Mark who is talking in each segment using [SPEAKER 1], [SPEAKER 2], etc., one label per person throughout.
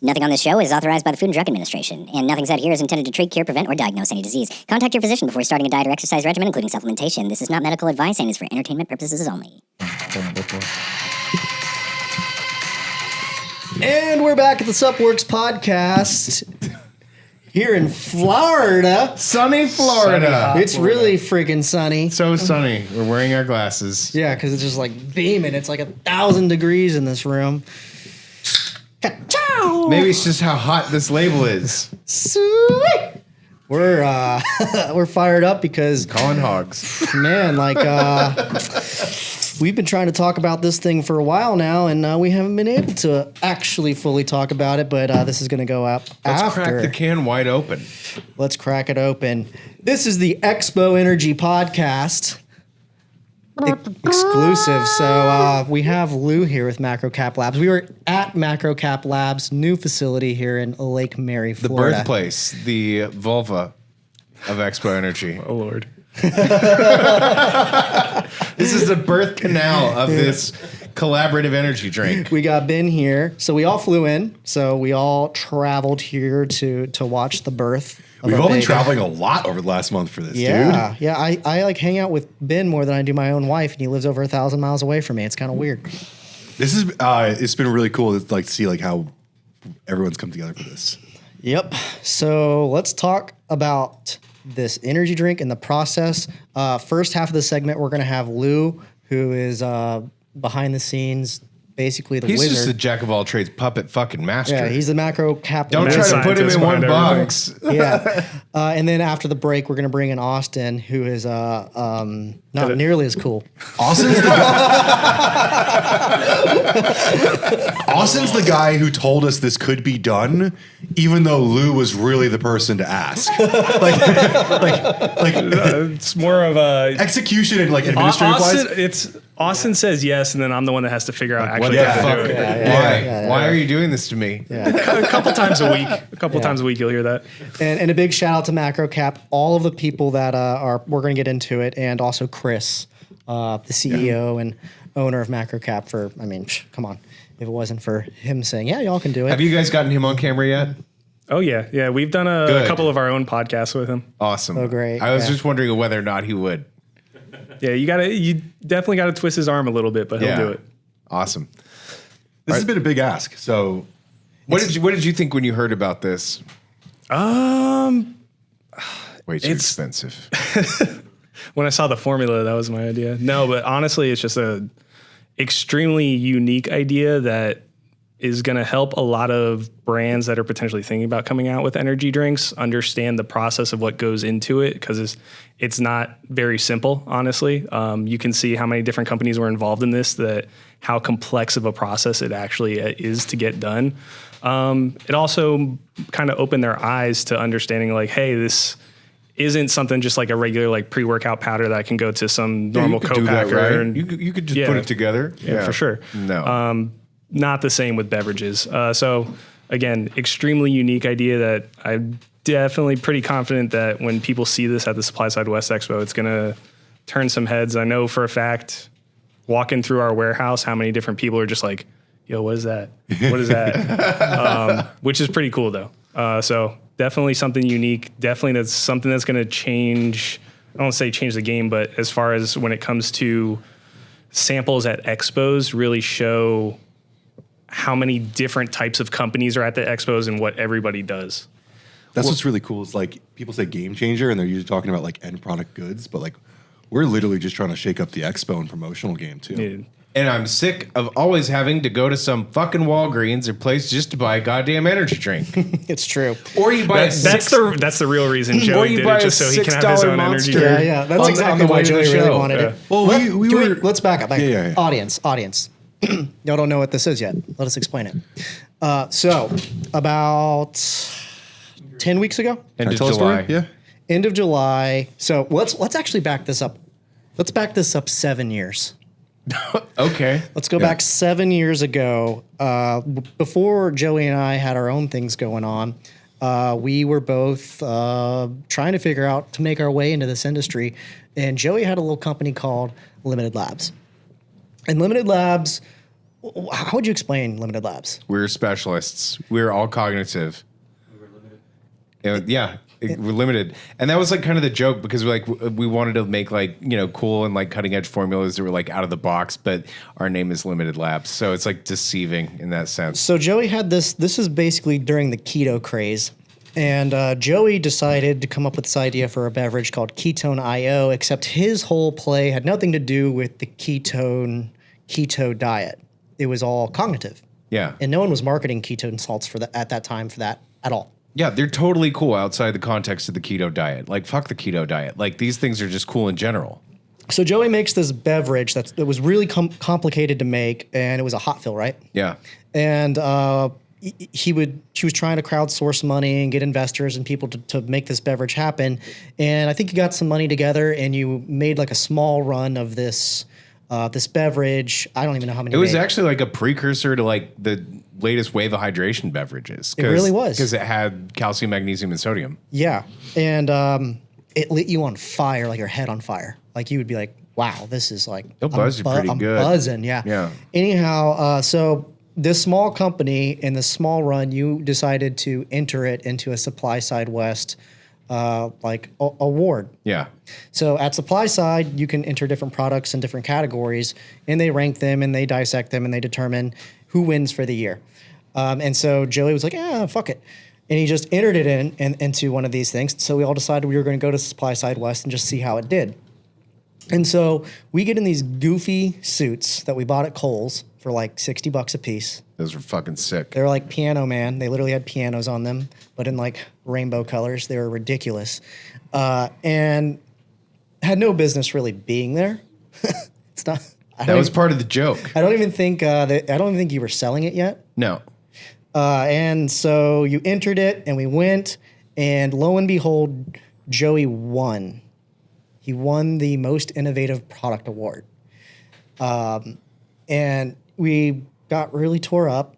[SPEAKER 1] Nothing on this show is authorized by the Food and Drug Administration, and nothing said here is intended to treat, cure, prevent, or diagnose any disease. Contact your physician before starting a diet or exercise regimen, including supplementation. This is not medical advice and is for entertainment purposes only.
[SPEAKER 2] And we're back at the Supp Works podcast here in Florida.
[SPEAKER 3] Sunny Florida.
[SPEAKER 2] It's really freaking sunny.
[SPEAKER 3] So sunny. We're wearing our glasses.
[SPEAKER 2] Yeah, because it's just like beaming. It's like 1,000 degrees in this room. Ka-chow!
[SPEAKER 3] Maybe it's just how hot this label is.
[SPEAKER 2] Sweet. We're fired up because
[SPEAKER 3] Calling hogs.
[SPEAKER 2] man, like we've been trying to talk about this thing for a while now, and we haven't been able to actually fully talk about it. But this is going to go up
[SPEAKER 3] Let's
[SPEAKER 2] after.
[SPEAKER 3] crack the can wide open.
[SPEAKER 2] Let's crack it open. This is the Expo NRG podcast. Exclusive. So we have Lou here with MacroCap Labs. We were at MacroCap Labs' new facility here in Lake Mary,
[SPEAKER 3] The
[SPEAKER 2] Florida.
[SPEAKER 3] birthplace, the vulva of Expo Energy.
[SPEAKER 4] Oh, Lord.
[SPEAKER 3] This is the birth canal of this collaborative energy drink.
[SPEAKER 2] We got Ben here. So we all flew in. So we all traveled here to watch the birth.
[SPEAKER 5] We've all been traveling a lot over the last month for this, dude.
[SPEAKER 2] Yeah. I like hang out with Ben more than I do my own wife, and he lives over 1,000 miles away from me. It's kind of weird.
[SPEAKER 5] This is it's been really cool to like see like how everyone's come together for this.
[SPEAKER 2] Yep. So let's talk about this energy drink and the process. First half of the segment, we're going to have Lou, who is behind the scenes, basically the
[SPEAKER 3] He's
[SPEAKER 2] wizard.
[SPEAKER 3] just a jack of all trades puppet fucking master.
[SPEAKER 2] Yeah, he's the macro cap.
[SPEAKER 3] Don't try to put him in one box.
[SPEAKER 2] Yeah. And then after the break, we're going to bring in Austin, who is not nearly as cool.
[SPEAKER 5] Austin's the guy who told us this could be done, even though Lou was really the person to ask.
[SPEAKER 4] It's more of a
[SPEAKER 5] Execution and like administrative wise.
[SPEAKER 4] Austin says yes, and then I'm the one that has to figure out
[SPEAKER 3] What
[SPEAKER 4] actually
[SPEAKER 3] the
[SPEAKER 4] how to
[SPEAKER 3] fuck?
[SPEAKER 4] do it.
[SPEAKER 3] Why? Why are you doing this to me?
[SPEAKER 4] A couple times a week. A couple times a week, you'll hear that.
[SPEAKER 2] And a big shout out to MacroCap, all of the people that we're going to get into it, and also Chris, the CEO and owner of MacroCap. Come on. If it wasn't for him saying, yeah, y'all can do it.
[SPEAKER 3] Have you guys gotten him on camera yet?
[SPEAKER 4] Oh, yeah. We've done a couple of our own podcasts with him.
[SPEAKER 3] Awesome.
[SPEAKER 2] Oh, great.
[SPEAKER 3] I was just wondering whether or not he would.
[SPEAKER 4] Yeah, you definitely got to twist his arm a little bit, but he'll do it.
[SPEAKER 3] Awesome.
[SPEAKER 5] This has been a big ask. So
[SPEAKER 3] What did you think when you heard about this? Way too expensive.
[SPEAKER 4] When I saw the formula, that was my idea. No, but honestly, it's just a extremely unique idea that is going to help a lot of brands that are potentially thinking about coming out with energy drinks understand the process of what goes into it, because it's not very simple, honestly. You can see how many different companies were involved in this, how complex of a process it actually is to get done. It also kind of opened their eyes to understanding like, hey, this isn't something just like a regular like pre-workout powder that I can go to some normal co-packer.
[SPEAKER 3] Right?
[SPEAKER 4] And
[SPEAKER 3] You could just put it together.
[SPEAKER 4] Yeah, for sure.
[SPEAKER 3] No.
[SPEAKER 4] Not the same with beverages. So again, extremely unique idea that I'm definitely pretty confident that when people see this at the Supply Side West Expo, it's going to turn some heads. I know for a fact, walking through our warehouse, how many different people are just like, yo, what is that? What is that? Which is pretty cool though. So definitely something unique. Definitely that's something that's going to change. I don't want to say change the game, but as far as when it comes to samples at expos, really show how many different types of companies are at the expos and what everybody does.
[SPEAKER 5] that's what's really cool is like people say game changer and they're usually talking about like end product goods, but like we're literally just trying to shake up the expo and promotional game too.
[SPEAKER 4] Yeah.
[SPEAKER 3] And I'm sick of always having to go to some fucking Walgreens or place just to buy a goddamn energy drink.
[SPEAKER 2] It's true.
[SPEAKER 3] Or you buy
[SPEAKER 4] That's the real reason Joey did it, just so he can have his
[SPEAKER 3] $6
[SPEAKER 4] own energy
[SPEAKER 3] Monster.
[SPEAKER 4] drink.
[SPEAKER 2] Yeah. That's
[SPEAKER 3] On
[SPEAKER 2] exactly
[SPEAKER 3] the
[SPEAKER 2] why
[SPEAKER 3] way to the
[SPEAKER 2] Joey really
[SPEAKER 3] show.
[SPEAKER 2] wanted it.
[SPEAKER 5] Well, we were.
[SPEAKER 2] Let's back up.
[SPEAKER 5] Yeah.
[SPEAKER 2] Audience. Y'all don't know what this is yet. Let us explain it. So about 10 weeks ago,
[SPEAKER 3] End of
[SPEAKER 5] Tell a story?
[SPEAKER 3] July.
[SPEAKER 5] Yeah.
[SPEAKER 2] end of July. So let's actually back this up. Let's back this up 7 years.
[SPEAKER 3] Okay.
[SPEAKER 2] Let's go back 7 years ago. Before Joey and I had our own things going on, we were both trying to figure out to make our way into this industry. And Joey had a little company called Limited Labs. And Limited Labs How would you explain limited labs?
[SPEAKER 3] We're specialists. We're all cognitive. Yeah, we're limited, and that was like kind of the joke because we wanted to make like cool and like cutting edge formulas that were like out of the box, but our name is Limited Labs, so it's like deceiving in that sense.
[SPEAKER 2] So Joey had this. This is basically during the keto craze, and Joey decided to come up with this idea for a beverage called Ketone IO. Except his whole play had nothing to do with the keto diet. It was all cognitive.
[SPEAKER 3] Yeah,
[SPEAKER 2] and no one was marketing ketone salts for that at that time for that at all.
[SPEAKER 3] Yeah, they're totally cool outside the context of the keto diet. Like, fuck the keto diet. Like, these things are just cool in general.
[SPEAKER 2] So Joey makes this beverage that was really complicated to make, and it was a hot fill, right?
[SPEAKER 3] Yeah.
[SPEAKER 2] And he was trying to crowdsource money and get investors and people to make this beverage happen. And I think you got some money together, and you made like a small run of this beverage. I don't even know how many.
[SPEAKER 3] It was actually like a precursor to like the latest wave of hydration beverages.
[SPEAKER 2] It really was.
[SPEAKER 3] Because it had calcium, magnesium, and sodium.
[SPEAKER 2] Yeah. And it lit you on fire, like your head on fire. Like you would be like, wow, this is like...
[SPEAKER 3] It'll buzz you pretty good.
[SPEAKER 2] I'm buzzing, yeah.
[SPEAKER 3] Yeah.
[SPEAKER 2] Anyhow, so this small company in the small run, you decided to enter it into a Supply Side West award.
[SPEAKER 3] Yeah.
[SPEAKER 2] So at Supply Side, you can enter different products in different categories, and they rank them, and they dissect them, and they determine who wins for the year. And so Joey was like, fuck it. And he just entered it into one of these things. So we all decided we were going to go to Supply Side West and just see how it did. And so we get in these goofy suits that we bought at Kohl's for like $60 a piece.
[SPEAKER 3] Those were fucking sick.
[SPEAKER 2] They were like Piano Man. They literally had pianos on them, but in like rainbow colors. They were ridiculous. And had no business really being there. It's not...
[SPEAKER 3] That was part of the joke.
[SPEAKER 2] I don't even think you were selling it yet.
[SPEAKER 3] No.
[SPEAKER 2] And so you entered it, and we went, and lo and behold, Joey won. He won the Most Innovative Product Award. And we got really tore up.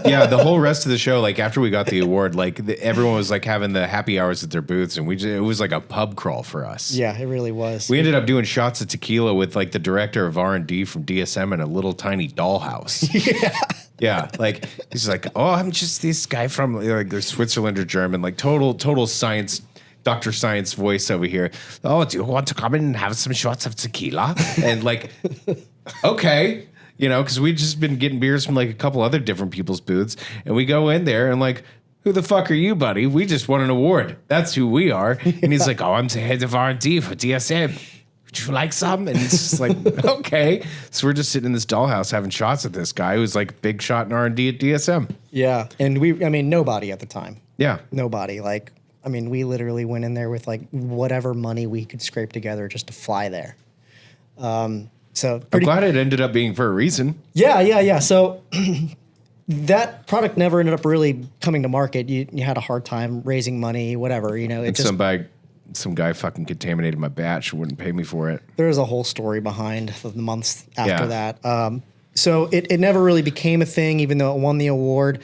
[SPEAKER 3] Yeah, the whole rest of the show, like after we got the award, like everyone was like having the happy hours at their booths, and it was like a pub crawl for us.
[SPEAKER 2] Yeah, it really was.
[SPEAKER 3] We ended up doing shots of tequila with like the director of R&D from DSM in a little tiny dollhouse.
[SPEAKER 2] Yeah.
[SPEAKER 3] Yeah, like he's like, oh, I'm just this guy from like they're Switzerland or German, like total science, Dr. Science voice over here. Oh, do you want to come in and have some shots of tequila? And like, okay. Because we'd just been getting beers from like a couple other different people's booths, and we go in there and like, who the fuck are you, buddy? We just won an award. That's who we are. And he's like, oh, I'm the head of R&D for DSM. Would you like some? And it's just like, okay. So we're just sitting in this dollhouse having shots at this guy who's like big shot in R&D at DSM.
[SPEAKER 2] Yeah, and nobody at the time.
[SPEAKER 3] Yeah.
[SPEAKER 2] Nobody. We literally went in there with like whatever money we could scrape together just to fly there. So
[SPEAKER 3] I'm glad it ended up being for a reason.
[SPEAKER 2] Yeah. So that product never ended up really coming to market. You had a hard time raising money, whatever.
[SPEAKER 3] Some guy fucking contaminated my batch, wouldn't pay me for it.
[SPEAKER 2] There was a whole story behind the months after that. So it never really became a thing, even though it won the award.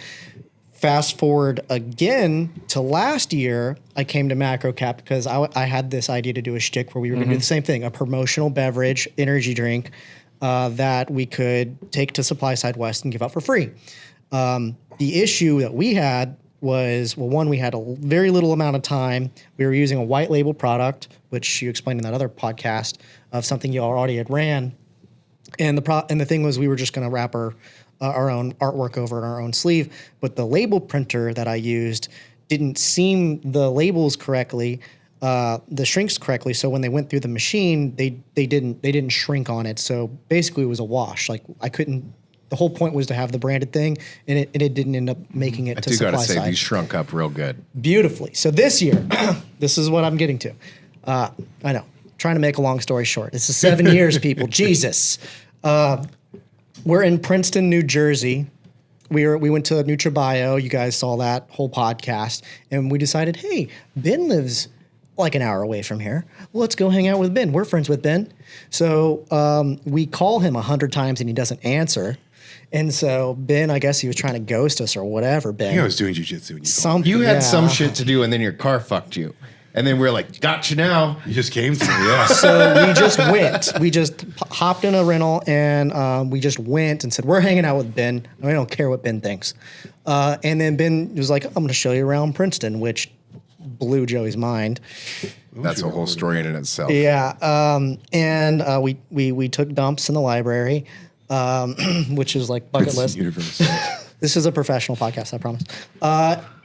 [SPEAKER 2] Fast forward again to last year, I came to MacroCap because I had this idea to do a shtick where we were going to do the same thing, a promotional beverage, energy drink that we could take to Supply Side West and give out for free. The issue that we had was, well, one, we had a very little amount of time. We were using a white label product, which you explained in that other podcast of something you already had ran. And the thing was we were just going to wrap our own artwork over in our own sleeve. But the label printer that I used didn't seam the labels correctly, the shrinks correctly. So when they went through the machine, they didn't shrink on it. So basically it was a wash. Like I couldn't. The whole point was to have the branded thing, and it didn't end up making it to Supply Side. I do gotta say,
[SPEAKER 3] these shrunk up real good.
[SPEAKER 2] Beautifully. So this year, this is what I'm getting to. I know. Trying to make a long story short. This is 7 years, people. Jesus. We're in Princeton, New Jersey. We went to Nutra Bio. You guys saw that whole podcast, and we decided, hey, Ben lives like an hour away from here. Let's go hang out with Ben. We're friends with Ben. So we call him 100 times, and he doesn't answer. And so Ben, I guess he was trying to ghost us or whatever, Ben.
[SPEAKER 5] I was doing jujitsu when you called.
[SPEAKER 3] You had some shit to do, and then your car fucked you. And then we're like, gotcha now.
[SPEAKER 5] You just came to me, yeah.
[SPEAKER 2] So we just went. We just hopped in a rental and we just went and said, we're hanging out with Ben. I don't care what Ben thinks. And then Ben was like, I'm going to show you around Princeton, which blew Joey's mind.
[SPEAKER 3] That's a whole story in itself.
[SPEAKER 2] Yeah. And we took dumps in the library, which is like bucket list.
[SPEAKER 5] Universe.
[SPEAKER 2] This is a professional podcast, I promise.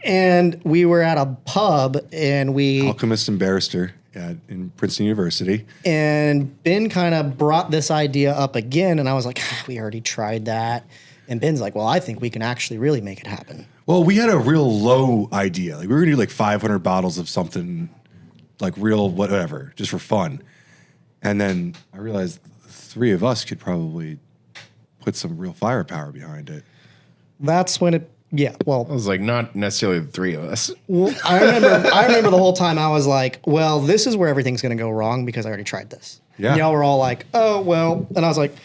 [SPEAKER 2] And we were at a pub and
[SPEAKER 5] Alchemist and Barrister in Princeton University.
[SPEAKER 2] And Ben kind of brought this idea up again. And I was like, we already tried that. And Ben's like, well, I think we can actually really make it happen.
[SPEAKER 5] Well, we had a real low idea. Like we were gonna do like 500 bottles of something, like real whatever, just for fun. And then I realized the three of us could probably put some real firepower behind it.
[SPEAKER 2] That's when it, yeah, well.
[SPEAKER 3] I was like, not necessarily the three of us.
[SPEAKER 2] Well, I remember the whole time I was like, well, this is where everything's going to go wrong because I already tried this.
[SPEAKER 5] Yeah.
[SPEAKER 2] And y'all were all like, oh, well. And I was like,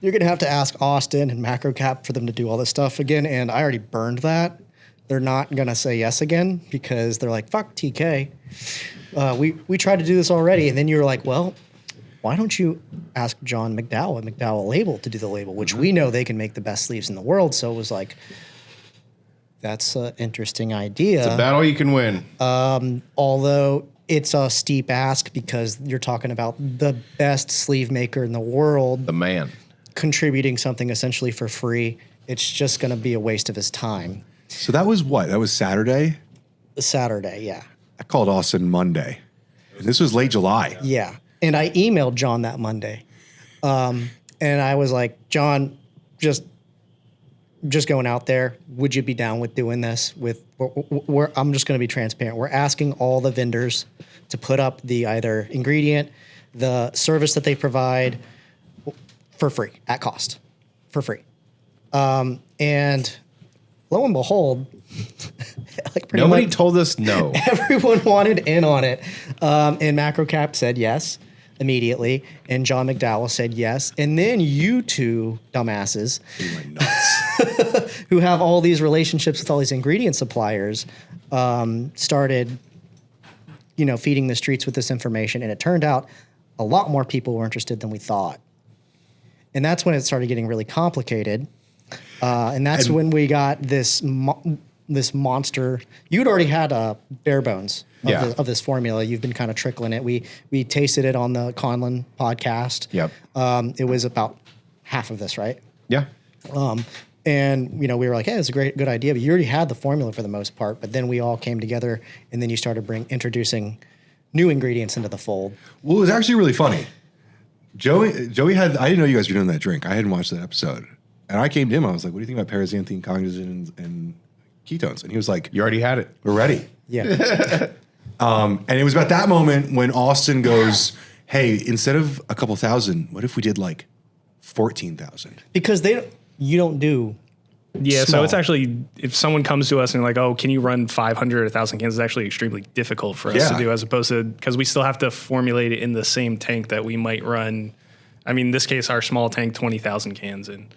[SPEAKER 2] you're going to have to ask Austin and MacroCap for them to do all this stuff again. And I already burned that. They're not going to say yes again because they're like, fuck TK. We tried to do this already. And then you were like, well, why don't you ask John McDowell at McDowell Label to do the label, which we know they can make the best sleeves in the world. So it was like, that's an interesting idea.
[SPEAKER 3] It's a battle you can win.
[SPEAKER 2] Although it's a steep ask because you're talking about the best sleeve maker in the world.
[SPEAKER 3] The man.
[SPEAKER 2] Contributing something essentially for free. It's just going to be a waste of his time.
[SPEAKER 5] So that was what? That was Saturday?
[SPEAKER 2] Saturday, yeah.
[SPEAKER 5] I called Austin Monday. And this was late July.
[SPEAKER 2] Yeah. And I emailed John that Monday. And I was like, John, just going out there, would you be down with doing this? I'm just going to be transparent. We're asking all the vendors to put up the either ingredient, the service that they provide for free, at cost, for free. And lo and behold, like pretty
[SPEAKER 3] Nobody
[SPEAKER 2] much
[SPEAKER 3] told us no.
[SPEAKER 2] everyone wanted in on it. And MacroCap said yes immediately. And John McDowell said yes. And then you two dumbasses who have all these relationships with all these ingredient suppliers started, feeding the streets with this information. And it turned out a lot more people were interested than we thought. And that's when it started getting really complicated. And that's when we got this monster. You'd already had bare bones of this formula. You've been kind of trickling it. We tasted it on the Conlon podcast.
[SPEAKER 3] Yep.
[SPEAKER 2] It was about half of this, right?
[SPEAKER 3] Yeah.
[SPEAKER 2] And we were like, hey, it's a good idea. But you already had the formula for the most part. But then we all came together, and then you started introducing new ingredients into the fold.
[SPEAKER 5] Well, it was actually really funny. Joey had, I didn't know you guys were doing that drink. I hadn't watched that episode. And I came to him, I was like, what do you think about paraxanthine, cognizin, and ketones? And he was like,
[SPEAKER 3] You already had it.
[SPEAKER 5] we're ready.
[SPEAKER 2] Yeah.
[SPEAKER 5] And it was about that moment when Austin goes, hey, instead of a couple thousand, what if we did like 14,000?
[SPEAKER 2] Because you don't do
[SPEAKER 4] Yeah,
[SPEAKER 2] small.
[SPEAKER 4] so it's actually, if someone comes to us and like, oh, can you run 500 or 1,000 cans, it's actually extremely difficult for us to do, as opposed to, because we still have to formulate it in the same tank that we might run. I mean, in this case, our small tank, 20,000 cans in.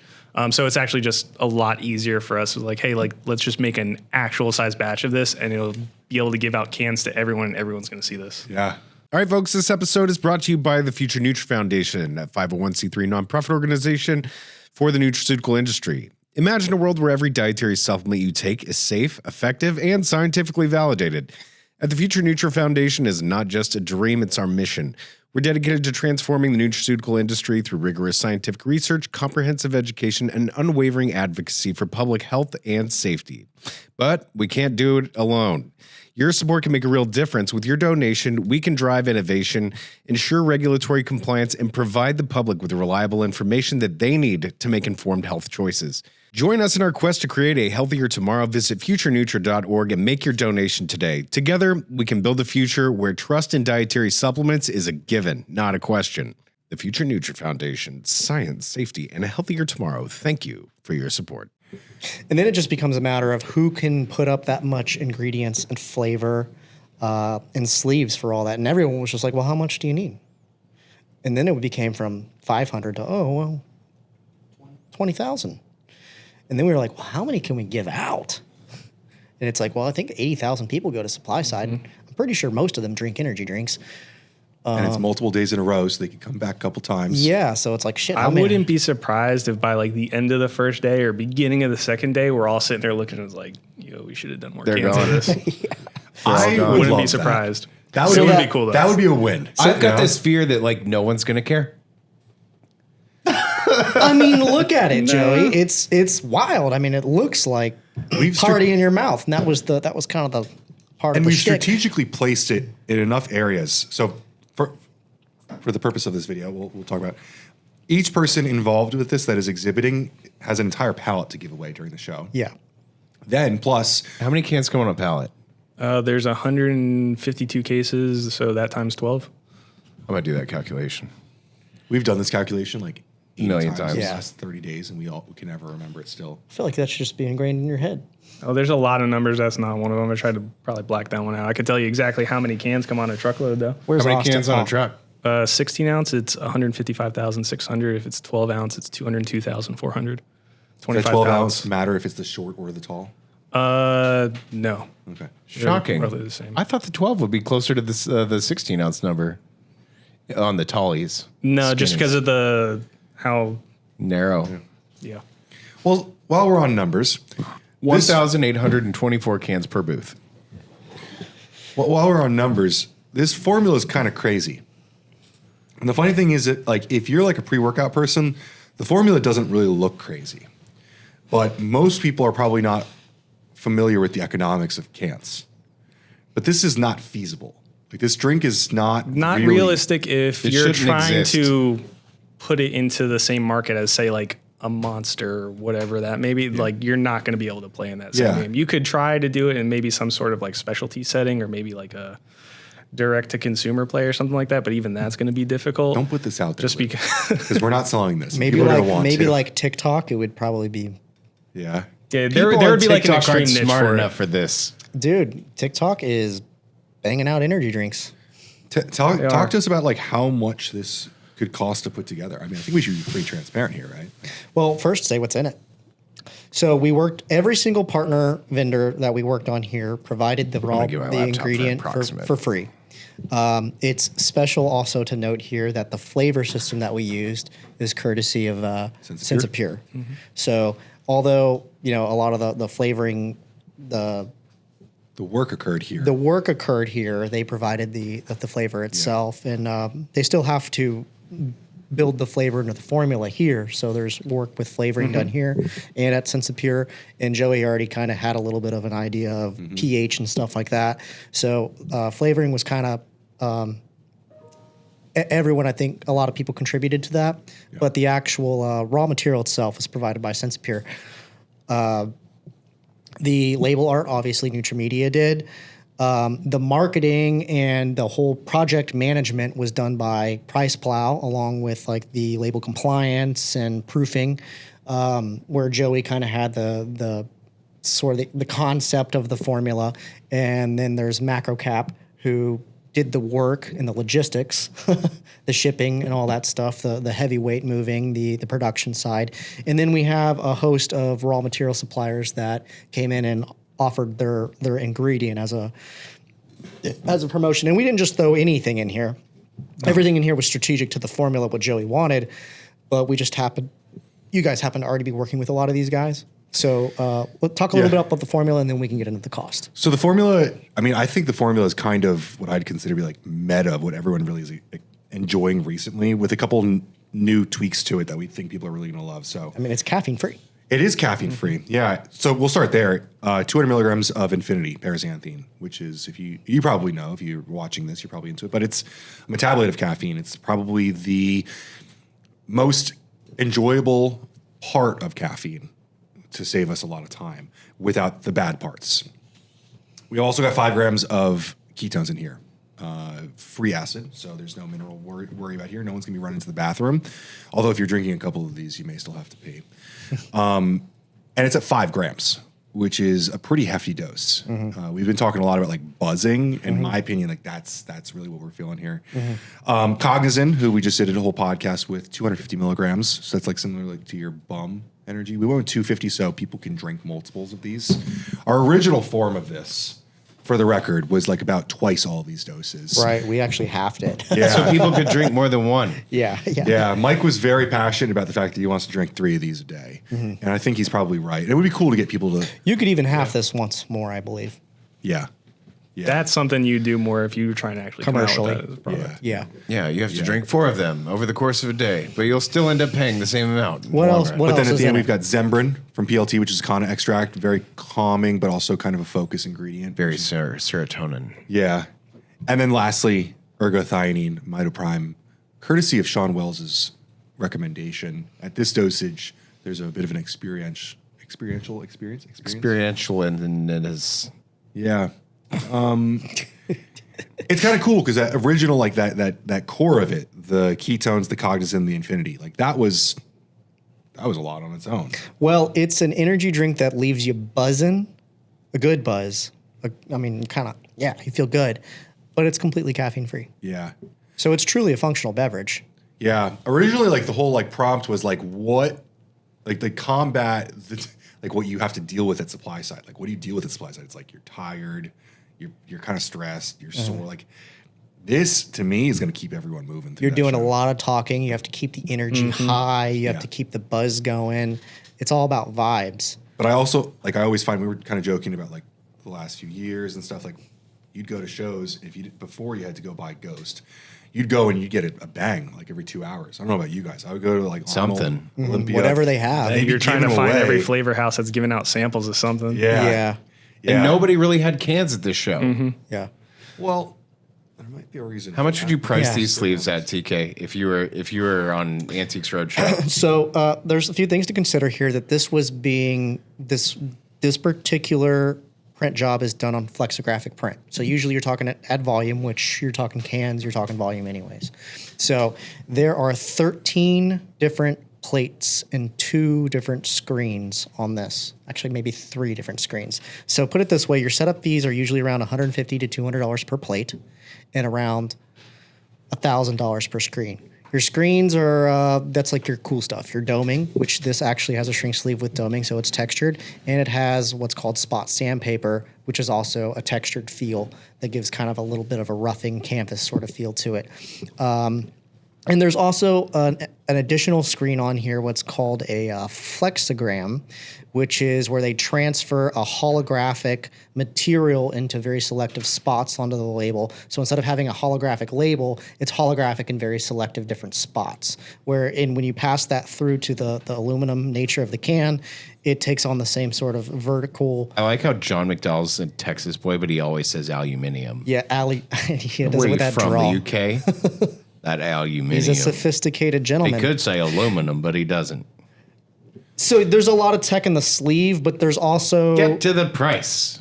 [SPEAKER 4] So it's actually just a lot easier for us. It's like, hey, let's just make an actual size batch of this, and it'll be able to give out cans to everyone, and everyone's going to see this.
[SPEAKER 5] Yeah.
[SPEAKER 3] All right, folks, this episode is brought to you by the Future Nutra Foundation, a 501c3 nonprofit organization for the nutraceutical industry. Imagine a world where every dietary supplement you take is safe, effective, and scientifically validated. At the Future Nutra Foundation is not just a dream, it's our mission. We're dedicated to transforming the nutraceutical industry through rigorous scientific research, comprehensive education, and unwavering advocacy for public health and safety. But we can't do it alone. Your support can make a real difference. With your donation, we can drive innovation, ensure regulatory compliance, and provide the public with the reliable information that they need to make informed health choices. Join us in our quest to create a healthier tomorrow. Visit futurenutra.org and make your donation today. Together, we can build a future where trust in dietary supplements is a given, not a question. The Future Nutra Foundation, science, safety, and a healthier tomorrow. Thank you for your support.
[SPEAKER 2] And then it just becomes a matter of who can put up that much ingredients and flavor and sleeves for all that. And everyone was just like, well, how much do you need? And then it became from 500 to, 20,000. And then we were like, well, how many can we give out? And it's like, well, I think 80,000 people go to supply side. Mm-hmm. I'm I'm pretty sure most of them drink energy drinks.
[SPEAKER 5] And it's multiple days in a row, so they can come back a couple times.
[SPEAKER 2] Yeah, so it's like shit.
[SPEAKER 4] I wouldn't be surprised if by like the end of the first day or beginning of the second day, we're all sitting there looking at it like, yo, we should have done more
[SPEAKER 3] They're
[SPEAKER 4] cans of
[SPEAKER 3] gone.
[SPEAKER 4] this.
[SPEAKER 5] I
[SPEAKER 3] gone.
[SPEAKER 5] would
[SPEAKER 4] Wouldn't
[SPEAKER 5] love
[SPEAKER 4] be surprised.
[SPEAKER 5] That
[SPEAKER 4] It
[SPEAKER 5] would
[SPEAKER 4] would
[SPEAKER 5] be
[SPEAKER 4] be cool though.
[SPEAKER 5] That would be a win.
[SPEAKER 3] I've got this fear that like no one's gonna care.
[SPEAKER 2] I mean, look at it, Joey. It's wild. I mean, it looks like party in your mouth, and that was kind of the part
[SPEAKER 5] And
[SPEAKER 2] of the
[SPEAKER 5] we've
[SPEAKER 2] shtick.
[SPEAKER 5] strategically placed it in enough areas. So for the purpose of this video, we'll talk about each person involved with this that is exhibiting has an entire palette to give away during the show.
[SPEAKER 2] Yeah.
[SPEAKER 5] Then plus,
[SPEAKER 3] How many cans come on a pallet?
[SPEAKER 4] There's 152 cases, so that times 12.
[SPEAKER 3] I'm gonna do that calculation.
[SPEAKER 5] we've done this calculation like 8
[SPEAKER 3] Million
[SPEAKER 5] times
[SPEAKER 3] times.
[SPEAKER 5] in the
[SPEAKER 2] Yeah.
[SPEAKER 5] last 30 days, and we can never remember it still.
[SPEAKER 2] I feel like that should just be ingrained in your head.
[SPEAKER 4] Oh, there's a lot of numbers. That's not one of them. I tried to probably black that one out. I could tell you exactly how many cans come on a truckload, though.
[SPEAKER 2] Where's
[SPEAKER 3] How many
[SPEAKER 2] Austin?
[SPEAKER 3] cans on
[SPEAKER 2] Oh,
[SPEAKER 3] a truck?
[SPEAKER 4] 16 ounce, it's 155,600. If it's 12 ounce, it's 202,400.
[SPEAKER 5] Does
[SPEAKER 4] 25
[SPEAKER 5] that 12
[SPEAKER 4] pounds.
[SPEAKER 5] ounce matter if it's the short or the tall?
[SPEAKER 4] No.
[SPEAKER 5] Okay.
[SPEAKER 3] Shocking.
[SPEAKER 4] roughly the same.
[SPEAKER 3] I thought the 12 would be closer to this the 16 ounce number on the tallies.
[SPEAKER 4] No, just
[SPEAKER 3] Skinnies.
[SPEAKER 4] because of the how.
[SPEAKER 3] Narrow.
[SPEAKER 4] Yeah.
[SPEAKER 5] Well, while we're on numbers,
[SPEAKER 3] 1,824 cans per booth.
[SPEAKER 5] while we're on numbers, this formula is kind of crazy. And the funny thing is that, like, if you're like a pre-workout person, the formula doesn't really look crazy. But most people are probably not familiar with the economics of cans. But this is not feasible. Like, this drink is not really
[SPEAKER 4] Realistic if
[SPEAKER 3] It
[SPEAKER 4] you're
[SPEAKER 3] shouldn't
[SPEAKER 4] trying
[SPEAKER 3] exist.
[SPEAKER 4] to put it into the same market as, say, like a Monster or whatever that maybe like you're not going to be able to play in that same
[SPEAKER 5] Yeah.
[SPEAKER 4] game. You could try to do it in maybe some sort of like specialty setting or maybe like a direct to consumer play or something like that, but even that's going to be difficult.
[SPEAKER 5] Don't put this out there.
[SPEAKER 4] just because
[SPEAKER 5] we're not selling this.
[SPEAKER 2] Maybe
[SPEAKER 5] People are
[SPEAKER 2] like
[SPEAKER 5] gonna want
[SPEAKER 2] maybe
[SPEAKER 5] to.
[SPEAKER 2] like TikTok, it would probably be.
[SPEAKER 5] Yeah.
[SPEAKER 4] yeah,
[SPEAKER 3] People
[SPEAKER 4] there
[SPEAKER 3] on
[SPEAKER 4] would be like an
[SPEAKER 3] TikTok
[SPEAKER 4] extreme
[SPEAKER 3] aren't
[SPEAKER 4] niche
[SPEAKER 3] smart
[SPEAKER 4] for
[SPEAKER 3] enough
[SPEAKER 4] it.
[SPEAKER 3] for this.
[SPEAKER 2] Dude, TikTok is banging out energy drinks.
[SPEAKER 5] Talk
[SPEAKER 4] are.
[SPEAKER 5] to us about like how much this could cost to put together. I mean, I think we should be pretty transparent here, right?
[SPEAKER 2] Well, first, say what's in it. So we worked every single partner vendor that we worked on here provided the raw
[SPEAKER 3] give my
[SPEAKER 2] the
[SPEAKER 3] laptop for
[SPEAKER 2] ingredient
[SPEAKER 3] approximate.
[SPEAKER 2] for free. It's special also to note here that the flavor system that we used is courtesy of Sensapure. So although a lot of the flavoring
[SPEAKER 5] The work occurred here.
[SPEAKER 2] the work occurred here, they provided the flavor itself, and they still have to build the flavor into the formula here. So there's work with flavoring done here and at Sensapure. And Joey already kind of had a little bit of an idea of pH and stuff like that. So flavoring was kind of everyone. I think a lot of people contributed to that, but the actual raw material itself was provided by Sensapure. The label art, obviously, Nutra Media did. The marketing and the whole project management was done by Price Plow, along with like the label compliance and proofing, where Joey kind of had the sort of the concept of the formula, and then there's MacroCap, who did the work and the logistics, the shipping and all that stuff, the heavyweight moving, the production side. And then we have a host of raw material suppliers that came in and offered their ingredient as a promotion. And we didn't just throw anything in here. Everything in here was strategic to the formula, what Joey wanted, but we just you guys happen to already be working with a lot of these guys. So we'll talk a little bit about the formula, and then we can get into the cost.
[SPEAKER 5] So the formula, I mean, I think the formula is kind of what I'd consider to be like meta of what everyone really is like, enjoying recently, with a couple new tweaks to it that we think people are really going to love. So
[SPEAKER 2] I mean, it's caffeine free.
[SPEAKER 5] it is caffeine free. Yeah. So we'll start there. 200 milligrams of Infinity paraxanthine, which is, if you probably know, if you're watching this, you're probably into it, but it's a metabolite of caffeine. It's probably the most enjoyable part of caffeine to save us a lot of time without the bad parts. We also got 5 grams of ketones in here. Free acid, so there's no mineral worry about here. No one's gonna be running to the bathroom. Although if you're drinking a couple of these, you may still have to pee. And it's at 5 grams, which is a pretty hefty dose. We've been talking a lot about like buzzing. In my opinion, like that's really what we're feeling here. Cognizant, who we just did a whole podcast with, 250 milligrams. So that's like similar like to your bum energy. We went with 250 so people can drink multiples of these. Our original form of this for the record, was like about twice all these doses.
[SPEAKER 2] Right. We actually halved it.
[SPEAKER 5] Yeah.
[SPEAKER 3] So people could drink more than one.
[SPEAKER 2] Yeah.
[SPEAKER 5] Yeah, Mike was very passionate about the fact that he wants to drink 3 of these a day. And I think he's probably right. And it would be cool to get people to,
[SPEAKER 2] You could even half this once more, I believe.
[SPEAKER 5] yeah. Yeah.
[SPEAKER 4] That's something you do more if you're trying to actually
[SPEAKER 2] Commercially.
[SPEAKER 4] come out with that as a product.
[SPEAKER 2] Yeah.
[SPEAKER 3] Yeah, you have to drink 4 of them over the course of a day, but you'll still end up paying the same amount. in the
[SPEAKER 2] What
[SPEAKER 3] long
[SPEAKER 2] else?
[SPEAKER 3] run.
[SPEAKER 2] What
[SPEAKER 5] But then
[SPEAKER 2] else
[SPEAKER 5] at
[SPEAKER 2] is
[SPEAKER 5] the end,
[SPEAKER 2] in
[SPEAKER 5] we've
[SPEAKER 2] it?
[SPEAKER 5] got Zembrin from PLT, which is Kana extract, very calming, but also kind of a focus ingredient.
[SPEAKER 3] Very serotonin.
[SPEAKER 5] Yeah. And then lastly, ergothioneine, mitoprime, courtesy of Sean Wells's recommendation. At this dosage, there's a bit of an experiential experience.
[SPEAKER 3] Experiential, and then it is.
[SPEAKER 5] Yeah. It's kind of cool because that original, like that core of it, the ketones, the cognizant, the infinity, like that was a lot on its own.
[SPEAKER 2] Well, it's an energy drink that leaves you buzzing, a good buzz. You feel good, but it's completely caffeine free.
[SPEAKER 5] Yeah.
[SPEAKER 2] So it's truly a functional beverage.
[SPEAKER 5] Yeah. Originally, like the whole like prompt was like what, like the combat, like what you have to deal with at supply side. Like what do you deal with at supply side? It's like you're tired, you're kind of stressed, you're sore. Like this to me is going to keep everyone moving.
[SPEAKER 2] You're doing a lot of talking. You have to keep the energy high. You have to keep the buzz going. It's all about vibes.
[SPEAKER 5] But I also like I always find we were kind of joking about like the last few years and stuff. Like you'd go to shows before you had to go buy Ghost. You'd go and you'd get a bang like every 2 hours. I don't know about you guys. I would go to like
[SPEAKER 3] Something.
[SPEAKER 5] Arnold, Olympia,
[SPEAKER 2] Whatever they have.
[SPEAKER 5] They'd be
[SPEAKER 4] You're trying to
[SPEAKER 5] giving
[SPEAKER 4] find
[SPEAKER 5] away.
[SPEAKER 4] every flavor house that's giving out samples of something.
[SPEAKER 5] Yeah.
[SPEAKER 3] And nobody really had cans at this show.
[SPEAKER 2] Yeah.
[SPEAKER 5] Well, there might be a reason.
[SPEAKER 3] How much would you price
[SPEAKER 2] Yeah.
[SPEAKER 3] these sleeves at, TK, if you were on Antiques Roadshow?
[SPEAKER 2] So there's a few things to consider here. That this was being this particular print job is done on flexographic print. So usually you're talking at volume, which you're talking cans, you're talking volume anyways. So there are 13 different plates and 2 different screens on this. Actually, maybe 3 different screens. So put it this way, your setup fees are usually around $150 to $200 per plate and around $1,000 per screen. Your screens are, that's like your cool stuff. Your doming, which this actually has a shrink sleeve with doming, so it's textured. And it has what's called spot sandpaper, which is also a textured feel that gives kind of a little bit of a roughing canvas sort of feel to it. And there's also an additional screen on here, what's called a flexogram, which is where they transfer a holographic material into very selective spots onto the label. So instead of having a holographic label, it's holographic in very selective different spots. When you pass that through to the aluminum nature of the can, it takes on the same sort of vertical.
[SPEAKER 3] I like how John McDowell's a Texas boy, but he always says aluminium.
[SPEAKER 2] Yeah, he does
[SPEAKER 3] Where
[SPEAKER 2] it
[SPEAKER 3] you
[SPEAKER 2] with that
[SPEAKER 3] from,
[SPEAKER 2] draw.
[SPEAKER 3] the UK? That aluminium.
[SPEAKER 2] He's a sophisticated
[SPEAKER 3] He
[SPEAKER 2] gentleman.
[SPEAKER 3] could say aluminum, but he doesn't.
[SPEAKER 2] So there's a lot of tech in the sleeve, but there's also
[SPEAKER 3] Get to the price.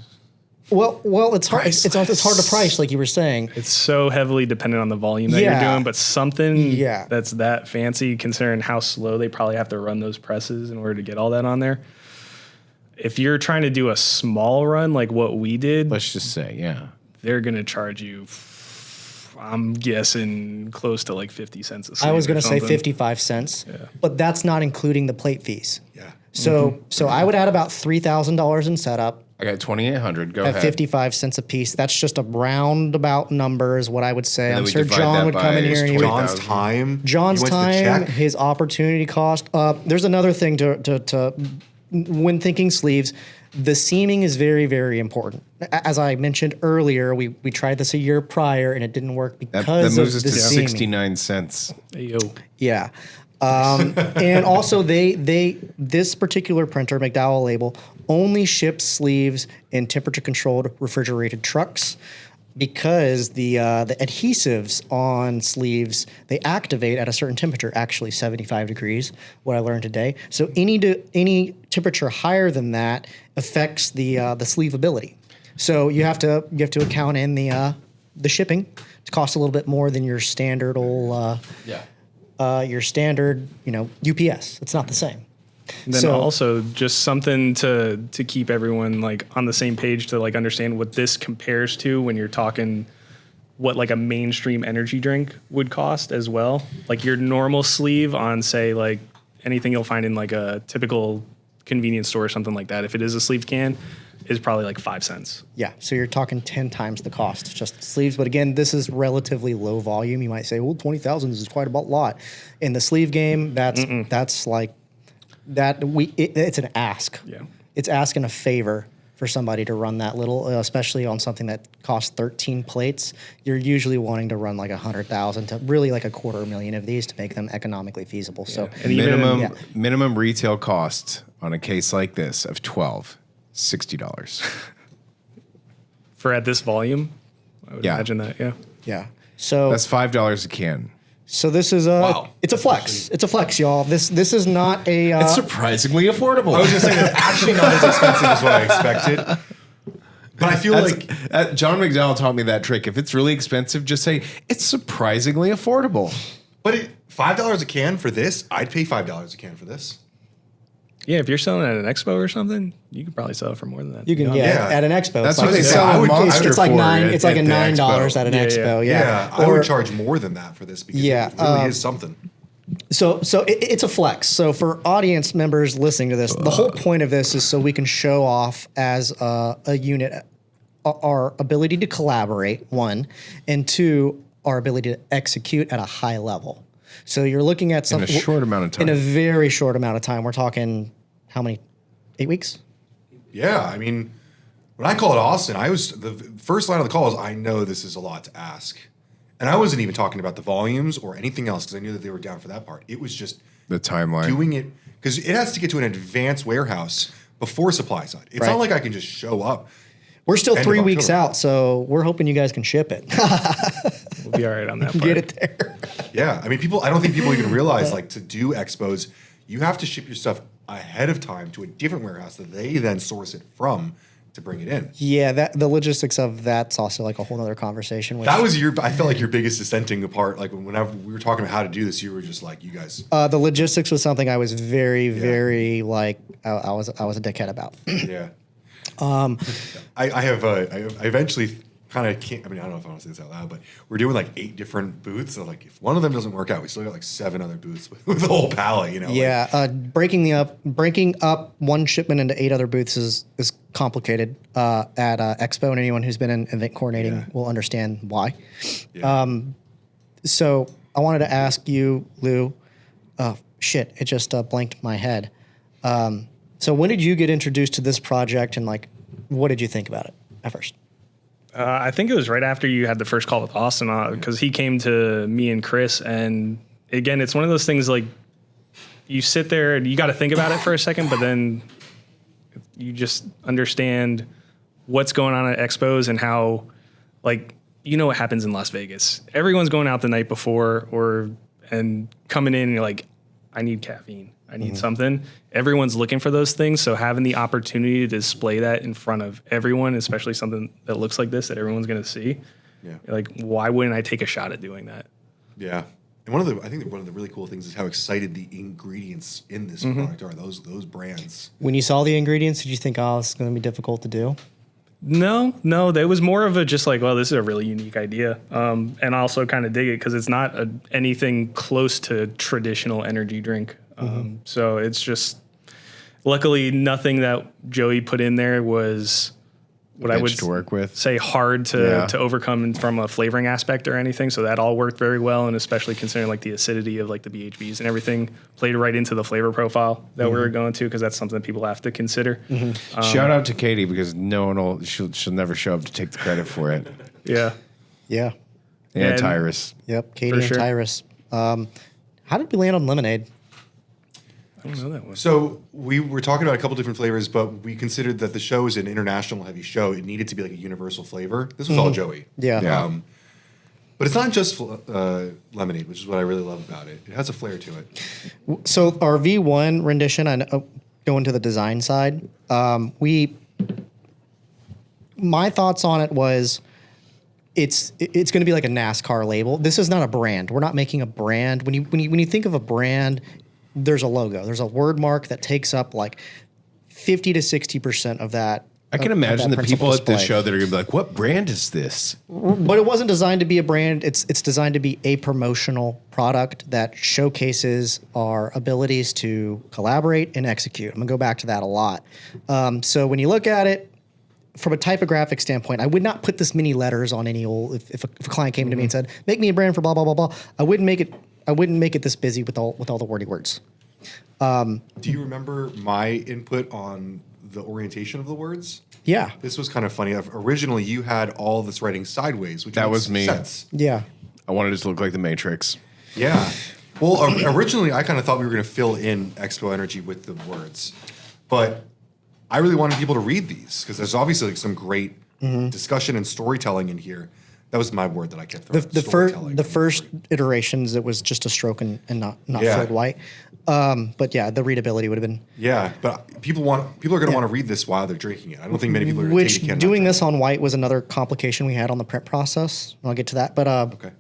[SPEAKER 2] well, it's hard. It's hard to price, like you were saying.
[SPEAKER 4] It's so heavily dependent on the volume that
[SPEAKER 2] Yeah.
[SPEAKER 4] you're doing, but something
[SPEAKER 2] Yeah.
[SPEAKER 4] that's that fancy, considering how slow they probably have to run those presses in order to get all that on there. If you're trying to do a small run like what we did,
[SPEAKER 3] Let's just say, yeah.
[SPEAKER 4] they're going to charge you, I'm guessing, close to like 50 cents a sleeve.
[SPEAKER 2] I was going
[SPEAKER 4] or
[SPEAKER 2] to say
[SPEAKER 4] something.
[SPEAKER 2] 55 cents, but that's not including the plate fees.
[SPEAKER 5] Yeah.
[SPEAKER 2] So I would add about $3,000 in setup
[SPEAKER 3] I got 2,800. Go
[SPEAKER 2] at
[SPEAKER 3] ahead.
[SPEAKER 2] 55 cents a piece. That's just a roundabout number is what I would say.
[SPEAKER 3] And then
[SPEAKER 2] I'm
[SPEAKER 3] we
[SPEAKER 2] sure
[SPEAKER 3] divide
[SPEAKER 2] John
[SPEAKER 3] that
[SPEAKER 2] would
[SPEAKER 3] by
[SPEAKER 2] come in here and he would.
[SPEAKER 3] 20,000.
[SPEAKER 5] John's time.
[SPEAKER 2] John's
[SPEAKER 5] He wants to
[SPEAKER 2] time,
[SPEAKER 5] check.
[SPEAKER 2] his opportunity cost. There's another thing to when thinking sleeves, the seaming is very, very important. As I mentioned earlier, we tried this a year prior and it didn't work
[SPEAKER 3] That
[SPEAKER 2] because
[SPEAKER 3] moves
[SPEAKER 2] of
[SPEAKER 3] us
[SPEAKER 2] the
[SPEAKER 3] to
[SPEAKER 2] seaming.
[SPEAKER 3] 69 cents.
[SPEAKER 4] Hey, yo.
[SPEAKER 2] Yeah. And also this particular printer, McDowell label, only ships sleeves in temperature controlled refrigerated trucks because the adhesives on sleeves, they activate at a certain temperature, actually 75 degrees, what I learned today. So any temperature higher than that affects the sleevability. So you have to account in the shipping. It costs a little bit more than your standard your standard, UPS. It's not the same.
[SPEAKER 4] And then also just something to keep everyone like on the same page to like understand what this compares to when you're talking what like a mainstream energy drink would cost as well. Like your normal sleeve on say like anything you'll find in like a typical convenience store or something like that. If it is a sleeved can, is probably like 5 cents.
[SPEAKER 2] Yeah, so you're talking 10 times the cost, just the sleeves. But again, this is relatively low volume. You might say, well, 20,000 is quite a lot. In the sleeve game, that's like that. It's an ask.
[SPEAKER 4] Yeah.
[SPEAKER 2] It's asking a favor for somebody to run that little, especially on something that costs 13 plates. You're usually wanting to run like 100,000 to really like $250,000 of these to make them economically feasible. So
[SPEAKER 4] And even-
[SPEAKER 3] minimum retail cost on a case like this of 12, $60.
[SPEAKER 4] For at this volume, I would
[SPEAKER 3] Yeah.
[SPEAKER 4] imagine that. Yeah.
[SPEAKER 2] yeah, so
[SPEAKER 3] That's $5 a can.
[SPEAKER 2] so this is
[SPEAKER 5] Wow.
[SPEAKER 2] it's a flex. It's a flex, y'all. This is not a.
[SPEAKER 3] It's surprisingly affordable.
[SPEAKER 5] I was gonna say that's actually not as expensive as what I expected. But I feel like
[SPEAKER 3] John McDowell taught me that trick. If it's really expensive, just say it's surprisingly affordable.
[SPEAKER 5] $5 a can for this, I'd pay $5 a can for this.
[SPEAKER 4] Yeah, if you're selling at an expo or something, you could probably sell it for more than that.
[SPEAKER 2] You can
[SPEAKER 5] Yeah.
[SPEAKER 2] at an expo.
[SPEAKER 3] That's
[SPEAKER 2] it's
[SPEAKER 3] what
[SPEAKER 2] like,
[SPEAKER 3] they
[SPEAKER 2] it's
[SPEAKER 3] sell
[SPEAKER 2] like-
[SPEAKER 3] a
[SPEAKER 2] it's
[SPEAKER 3] monster
[SPEAKER 2] like
[SPEAKER 3] for
[SPEAKER 2] nine.
[SPEAKER 3] at-
[SPEAKER 2] It's like
[SPEAKER 3] at
[SPEAKER 2] a
[SPEAKER 3] the
[SPEAKER 2] $9
[SPEAKER 3] expo.
[SPEAKER 2] at an
[SPEAKER 4] Yeah,
[SPEAKER 2] expo.
[SPEAKER 4] yeah.
[SPEAKER 2] Yeah,
[SPEAKER 5] I
[SPEAKER 2] Or-
[SPEAKER 5] would charge more than that for this because it really is something.
[SPEAKER 2] So it's a flex. So for audience members listening to this, the whole point of this is so we can show off as a unit our ability to collaborate, one, and two, our ability to execute at a high level. So you're looking at something
[SPEAKER 3] short amount of time.
[SPEAKER 2] In a very short amount of time. We're talking how many? 8 weeks?
[SPEAKER 5] Yeah, I mean, when I called Austin, the first line of the call is, I know this is a lot to ask. And I wasn't even talking about the volumes or anything else because I knew that they were down for that part. It was just
[SPEAKER 3] The timeline.
[SPEAKER 5] doing it because it has to get to an advanced warehouse before supply side. It's
[SPEAKER 2] Right.
[SPEAKER 5] not like I can just show up.
[SPEAKER 2] We're still
[SPEAKER 5] End of
[SPEAKER 2] 3 weeks
[SPEAKER 5] October.
[SPEAKER 2] out, so we're hoping you guys can ship it.
[SPEAKER 4] We'll be all right on that part.
[SPEAKER 2] Get it there.
[SPEAKER 5] Yeah, I mean, I don't think people even realize, like, to do expos, you have to ship your stuff ahead of time to a different warehouse that they then source it from to bring it in.
[SPEAKER 2] Yeah, the logistics of that's also like a whole other conversation. Which,
[SPEAKER 5] That was I felt like your biggest dissenting part. Like whenever we were talking about how to do this, you were just like, you guys.
[SPEAKER 2] the logistics was something I was very like I was a dickhead about.
[SPEAKER 5] Yeah. I eventually kind of can't. I mean, I don't know if I want to say this out loud, but we're doing like 8 different booths. So like, if one of them doesn't work out, we still got like 7 other booths with a whole pallet. You know.
[SPEAKER 2] Yeah, breaking up one shipment into 8 other booths is complicated at Expo, and anyone who's been in event coordinating will understand why.
[SPEAKER 5] Yeah.
[SPEAKER 2] So I wanted to ask you, Lou. Shit, it just blanked my head. So when did you get introduced to this project, and like, what did you think about it at first?
[SPEAKER 4] I think it was right after you had the first call with Austin because he came to me and Chris. And again, it's one of those things like you sit there and you got to think about it for a second, but then you just understand what's going on at expos and how, like, you know what happens in Las Vegas. Everyone's going out the night before and coming in and you're like, I need caffeine. I need something. Everyone's looking for those things. So having the opportunity to display that in front of everyone, especially something that looks like this that everyone's going to see,
[SPEAKER 5] Yeah.
[SPEAKER 4] like, why wouldn't I take a shot at doing that?
[SPEAKER 5] Yeah. And I think one of the really cool things is how excited the ingredients in this product are. Those brands.
[SPEAKER 2] When you saw the ingredients, did you think, oh, it's going to be difficult to do?
[SPEAKER 4] No, there was more of a just like, well, this is a really unique idea. And I also kind of dig it because it's not anything close to traditional energy drink. So it's just, luckily, nothing that Joey put in there was what I would
[SPEAKER 3] to work with.
[SPEAKER 4] say hard to overcome from a flavoring aspect or anything. So that all worked very well, and especially considering like the acidity of like the BHBs and everything played right into the flavor profile that we were going to, because that's something people have to consider.
[SPEAKER 3] Shout out to Katie because no one will. She'll never show up to take the credit for it.
[SPEAKER 4] Yeah.
[SPEAKER 2] Yeah.
[SPEAKER 3] And
[SPEAKER 4] And-
[SPEAKER 3] Tyrus.
[SPEAKER 2] Yep. Katie
[SPEAKER 4] For
[SPEAKER 2] and
[SPEAKER 4] sure.
[SPEAKER 2] Tyrus. How did we land on lemonade?
[SPEAKER 4] I don't know that one.
[SPEAKER 5] So we were talking about a couple different flavors, but we considered that the show is an international heavy show. It needed to be like a universal flavor. This was all Joey.
[SPEAKER 2] Yeah.
[SPEAKER 3] Yeah.
[SPEAKER 5] But it's not just lemonade, which is what I really love about it. It has a flair to it.
[SPEAKER 2] So our V1 rendition, I know, going to the design side, my thoughts on it was it's going to be like a NASCAR label. This is not a brand. We're not making a brand. When you think of a brand, there's a logo. There's a word mark that takes up like 50 to 60% of that.
[SPEAKER 3] I can
[SPEAKER 2] of
[SPEAKER 3] imagine
[SPEAKER 2] that
[SPEAKER 3] the
[SPEAKER 2] principal
[SPEAKER 3] people at this
[SPEAKER 2] display.
[SPEAKER 3] show that are gonna be like, "What brand is this?"
[SPEAKER 2] But it wasn't designed to be a brand. It's designed to be a promotional product that showcases our abilities to collaborate and execute. I'm gonna go back to that a lot. So when you look at it, from a typographic standpoint, I would not put this many letters on any old. If a client came to me and said, "Make me a brand for blah blah blah blah," I wouldn't make it this busy with all the wordy words.
[SPEAKER 5] Do you remember my input on the orientation of the words?
[SPEAKER 2] Yeah.
[SPEAKER 5] This was kind of funny. Originally, you had all this writing sideways, which
[SPEAKER 3] That
[SPEAKER 5] makes
[SPEAKER 3] was me.
[SPEAKER 5] sense.
[SPEAKER 2] Yeah.
[SPEAKER 3] I wanted it to look like the Matrix.
[SPEAKER 5] Yeah. Well, originally, I kind of thought we were going to fill in Expo Energy with the words, but I really wanted people to read these because there's obviously like some great discussion and storytelling in here. That was my word that I kept throwing.
[SPEAKER 2] The first iterations, it was just a stroke and not
[SPEAKER 5] Yeah.
[SPEAKER 2] filled white. But yeah, the readability would have been.
[SPEAKER 5] Yeah, but people are going to want to read this while they're drinking it. I don't think many people are going to
[SPEAKER 2] Which
[SPEAKER 5] take a can.
[SPEAKER 2] doing this on white was another complication we had on the print process. I'll get to that, but
[SPEAKER 5] Okay.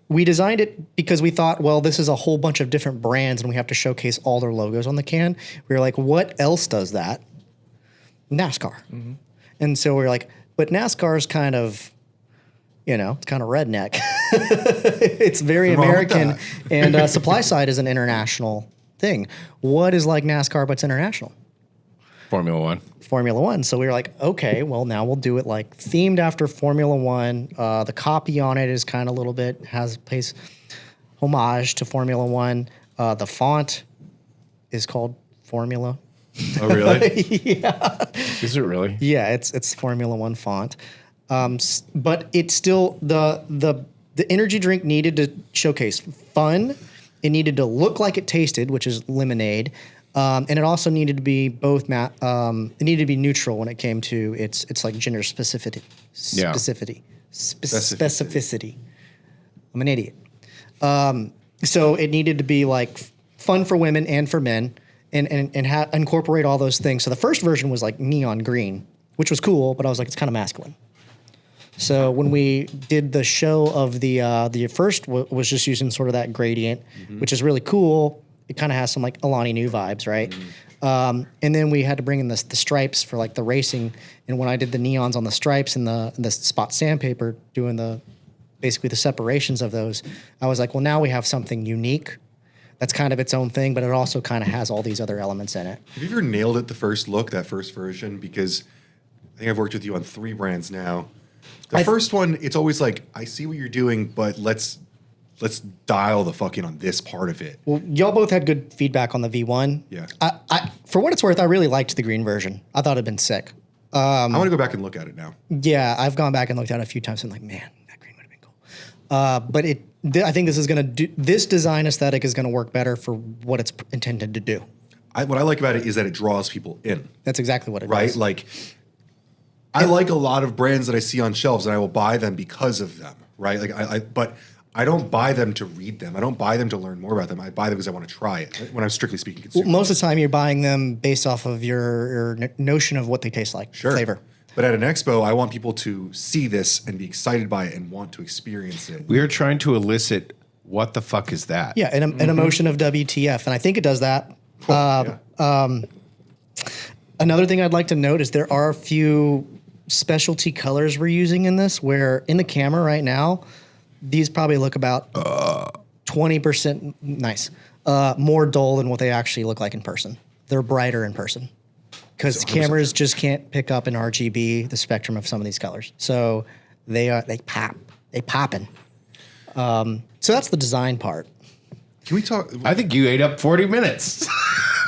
[SPEAKER 2] we designed it because we thought, well, this is a whole bunch of different brands, and we have to showcase all their logos on the can. We were like, what else does that? NASCAR. And so we were like, but NASCAR's kind of, it's kind of redneck. It's very
[SPEAKER 5] Nothing wrong with
[SPEAKER 2] American, and supply side is an international thing. What is like NASCAR but's international?
[SPEAKER 3] Formula One.
[SPEAKER 2] Formula One. So we were like, okay, well, now we'll do it like themed after Formula One. The copy on it is kind of a little bit, pays homage to Formula One. The font is called Formula.
[SPEAKER 5] Oh, really?
[SPEAKER 3] Is it really?
[SPEAKER 2] Yeah, it's Formula One font. But it's still the energy drink needed to showcase fun. It needed to look like it tasted, which is lemonade. And it also needed to be it needed to be neutral when it came to its like gender specificity.
[SPEAKER 3] Yeah.
[SPEAKER 2] Specificity. I'm an idiot. So it needed to be like fun for women and for men, and incorporate all those things. So the first version was like neon green, which was cool, but I was like, it's kind of masculine. So when we did the show of the first was just using sort of that gradient, which is really cool. It kind of has some like Alani Nu vibes, right? And then we had to bring in the stripes for like the racing. And when I did the neons on the stripes and the spot sandpaper, doing basically the separations of those, I was like, well, now we have something unique. That's kind of its own thing, but it also kind of has all these other elements in it.
[SPEAKER 5] Have you ever nailed it the first look, that first version? Because I think I've worked with you on 3 brands now. The first one, it's always like, I see what you're doing, but let's dial the fucking on this part of it.
[SPEAKER 2] Well, y'all both had good feedback on the V1.
[SPEAKER 5] Yeah.
[SPEAKER 2] I for what it's worth, I really liked the green version. I thought it'd been sick.
[SPEAKER 5] I want to go back and look at it now.
[SPEAKER 2] Yeah, I've gone back and looked at it a few times and like, man, that green would have been cool. But I think this is going to do, this design aesthetic is going to work better for what it's intended to do.
[SPEAKER 5] What I like about it is that it draws people in.
[SPEAKER 2] That's exactly what it
[SPEAKER 5] Right?
[SPEAKER 2] does.
[SPEAKER 5] Like, I like a lot of brands that I see on shelves, and I will buy them because of them, right? Like, but I don't buy them to read them. I don't buy them to learn more about them. I buy them because I want to try it. When I'm strictly speaking consumer.
[SPEAKER 2] Most of the time, you're buying them based off of your notion of what they taste like, flavor.
[SPEAKER 5] But at an expo, I want people to see this and be excited by it and want to experience it.
[SPEAKER 3] We are trying to elicit what the fuck is that?
[SPEAKER 2] Yeah, an emotion of WTF, and I think it does that. Another thing I'd like to note is there are a few specialty colors we're using in this, where in the camera right now, these probably look about 20% more dull than what they actually look like in person. They're brighter in person because cameras just can't pick up in RGB the spectrum of some of these colors. So they popping. So that's the design part.
[SPEAKER 5] Can we talk?
[SPEAKER 3] I think you ate up 40 minutes.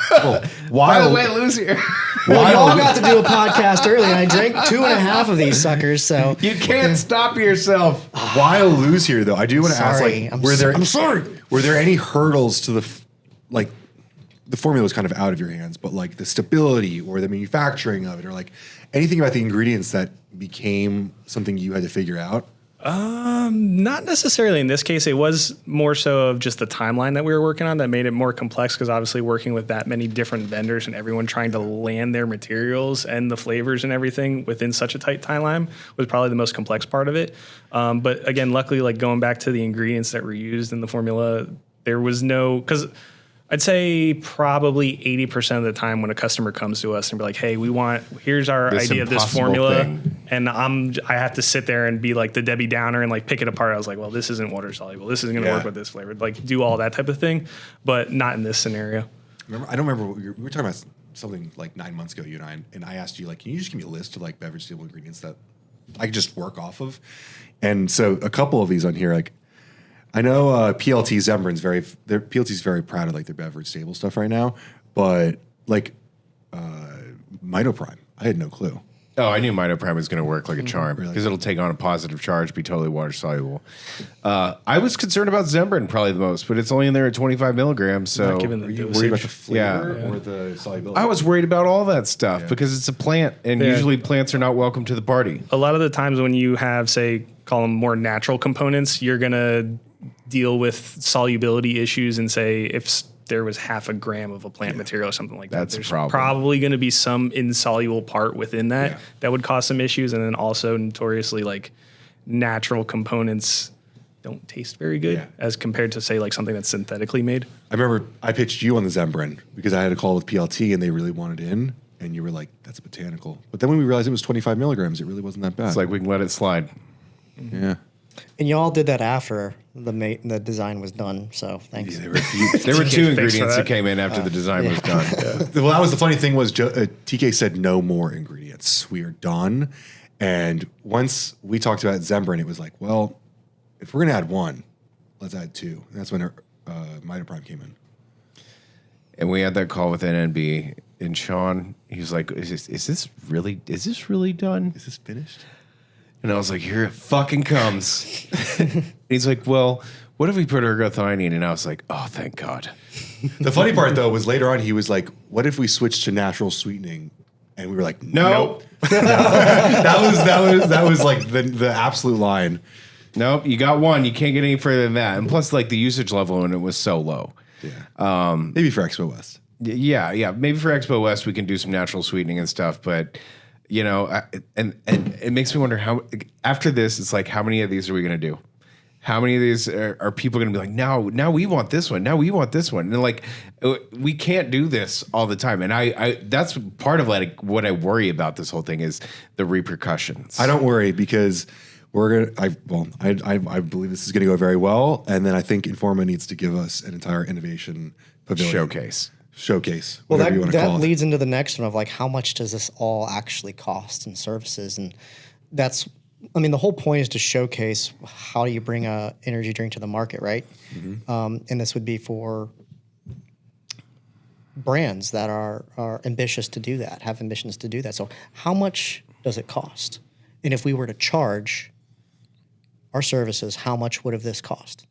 [SPEAKER 5] By
[SPEAKER 3] By the way, lose here.
[SPEAKER 2] Well, y'all got to do a podcast early, and I drank 2.5 of these suckers. So
[SPEAKER 3] You can't stop yourself.
[SPEAKER 5] While lose here, though, I do want to ask,
[SPEAKER 2] Sorry,
[SPEAKER 5] like,
[SPEAKER 2] I'm sorry.
[SPEAKER 5] Were there any hurdles to the formula is kind of out of your hands, but like the stability or the manufacturing of it, or like anything about the ingredients that became something you had to figure out?
[SPEAKER 4] Not necessarily in this case. It was more so of just the timeline that we were working on that made it more complex, because obviously working with that many different vendors and everyone trying to land their materials and the flavors and everything within such a tight timeline was probably the most complex part of it. But again, luckily, like going back to the ingredients that were used in the formula, there was no, because I'd say probably 80% of the time when a customer comes to us and be like, hey, here's our
[SPEAKER 3] This
[SPEAKER 4] idea of this
[SPEAKER 3] impossible
[SPEAKER 4] formula.
[SPEAKER 3] thing.
[SPEAKER 4] And I have to sit there and be like the Debbie Downer and like pick it apart. I was like, well, this isn't water soluble. This isn't going to work with this flavor. Like do all that type of thing, but not in this scenario.
[SPEAKER 5] I don't remember what we were talking about something like 9 months ago, you and I asked you, like, can you just give me a list of like beverage stable ingredients that I could just work off of? And so a couple of these on here, like I know PLT Zembrin's PLT's very proud of like their beverage stable stuff right now, but like Mitoprime, I had no clue.
[SPEAKER 3] Oh, I knew Mitoprime was going to work like a charm because it'll take on a positive charge, be totally water soluble. I was concerned about Zembrin probably the most, but it's only in there at 25 milligrams. So
[SPEAKER 4] Not given the
[SPEAKER 5] Are you
[SPEAKER 4] dosage.
[SPEAKER 5] worried about the flavor
[SPEAKER 3] Yeah.
[SPEAKER 5] or the solubility?
[SPEAKER 3] I was worried about all that stuff because it's a plant, and usually plants are not welcome to the party.
[SPEAKER 4] A lot of the times when you have, say, call them more natural components, you're going to deal with solubility issues and say if there was half a gram of a plant material or something like that,
[SPEAKER 3] That's a
[SPEAKER 4] there's
[SPEAKER 3] problem.
[SPEAKER 4] probably going to be some insoluble part within that
[SPEAKER 5] Yeah.
[SPEAKER 4] that would cause some issues. And then also notoriously like natural components don't taste very good as compared to say like something that's synthetically made.
[SPEAKER 5] I remember I pitched you on the Zembrin because I had a call with PLT and they really wanted in, and you were like, "That's a botanical." But then when we realized it was 25 milligrams, it really wasn't that bad.
[SPEAKER 3] It's like we can let it slide.
[SPEAKER 5] yeah.
[SPEAKER 2] And y'all did that after the design was done. So thanks.
[SPEAKER 5] There were a few.
[SPEAKER 3] There were two
[SPEAKER 4] Thanks for
[SPEAKER 3] ingredients that
[SPEAKER 4] that.
[SPEAKER 3] came in after the design was done.
[SPEAKER 5] Well, that was the funny thing was TK said no more ingredients. We are done. And once we talked about Zembrin, it was like, well, if we're going to add one, let's add two. And that's when Mitoprime came in.
[SPEAKER 3] And we had that call with NNB, and Sean, he was like, is this really done?
[SPEAKER 5] Is this finished?
[SPEAKER 3] And I was like, here it fucking comes. He's like, well, what if we put ergothioneine? And I was like, oh, thank God.
[SPEAKER 5] The funny part, though, was later on he was like, what if we switched to natural sweetening? And we were like,
[SPEAKER 3] No.
[SPEAKER 5] that was like the absolute line.
[SPEAKER 3] Nope, you got one. You can't get any further than that. And plus, like, the usage level in it was so low.
[SPEAKER 5] Yeah. Maybe for Expo West.
[SPEAKER 3] Yeah. Maybe for Expo West, we can do some natural sweetening and stuff. But, you know, and it makes me wonder how, after this, it's like, how many of these are we going to do? How many of these are people going to be like, now we want this one. Now we want this one. And like, we can't do this all the time. And I that's part of like what I worry about this whole thing is the repercussions.
[SPEAKER 5] I don't worry because we're gonna. I believe this is gonna go very well, and then I think Informa needs to give us an entire innovation pavilion showcase.
[SPEAKER 2] Well,
[SPEAKER 5] Whatever you want to
[SPEAKER 2] that
[SPEAKER 5] call it.
[SPEAKER 2] leads into the next one of like, how much does this all actually cost in services? And that's, I mean, the whole point is to showcase how do you bring a energy drink to the market, right? And this would be for brands that are ambitious to do that, have ambitions to do that. So how much does it cost? And if we were to charge our services, how much would have this cost?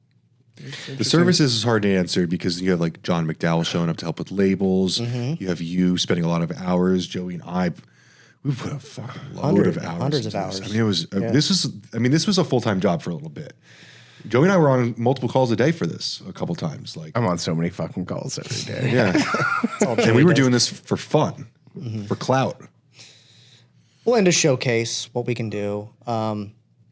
[SPEAKER 5] The services is hard to answer because you have like John McDowell showing up to help with labels. You have you spending a lot of hours. Joey and I, we put a fucking load of hours.
[SPEAKER 2] Hundreds of
[SPEAKER 5] into this.
[SPEAKER 2] hours.
[SPEAKER 5] I mean, it was this was a full time job for a little bit. Joey and I were on multiple calls a day for this a couple times. Like,
[SPEAKER 3] I'm on so many fucking calls every day.
[SPEAKER 5] yeah, and we were doing this for fun, for clout.
[SPEAKER 2] Well, and to showcase what we can do.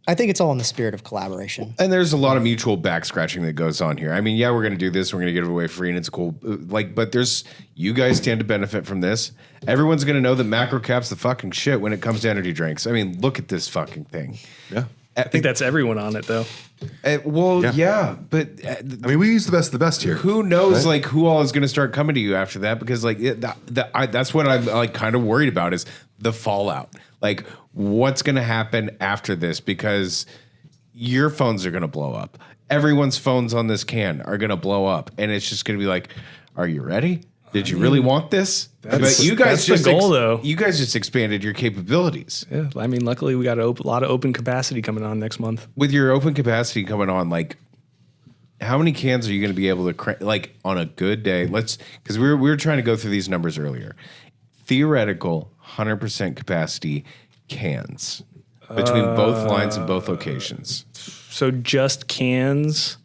[SPEAKER 2] I think it's all in the spirit of collaboration.
[SPEAKER 3] And there's a lot of mutual back scratching that goes on here. I mean, yeah, we're going to do this. We're going to give it away free, and it's cool. Like, but you guys stand to benefit from this. Everyone's going to know that macro cap's the fucking shit when it comes to energy drinks. I mean, look at this fucking thing.
[SPEAKER 5] Yeah,
[SPEAKER 4] I think that's everyone on it though.
[SPEAKER 3] Yeah, but
[SPEAKER 5] I mean, we use the best here.
[SPEAKER 3] who knows,
[SPEAKER 5] Right?
[SPEAKER 3] like, who all is going to start coming to you after that? Because, like, that's what I'm like kind of worried about is the fallout. Like, what's going to happen after this? Because your phones are going to blow up. Everyone's phones on this can are going to blow up, and it's just going to be like, "Are you ready? Did you really want this?" But you guys
[SPEAKER 4] that's the
[SPEAKER 3] just
[SPEAKER 4] goal, though.
[SPEAKER 3] You guys just expanded your capabilities.
[SPEAKER 4] Yeah, I mean, luckily we got a lot of open capacity coming on next month.
[SPEAKER 3] With your open capacity coming on, like, how many cans are you going to be able to like on a good day? Because we were trying to go through these numbers earlier. Theoretical 100% capacity cans between both lines and both locations.
[SPEAKER 4] So just cans,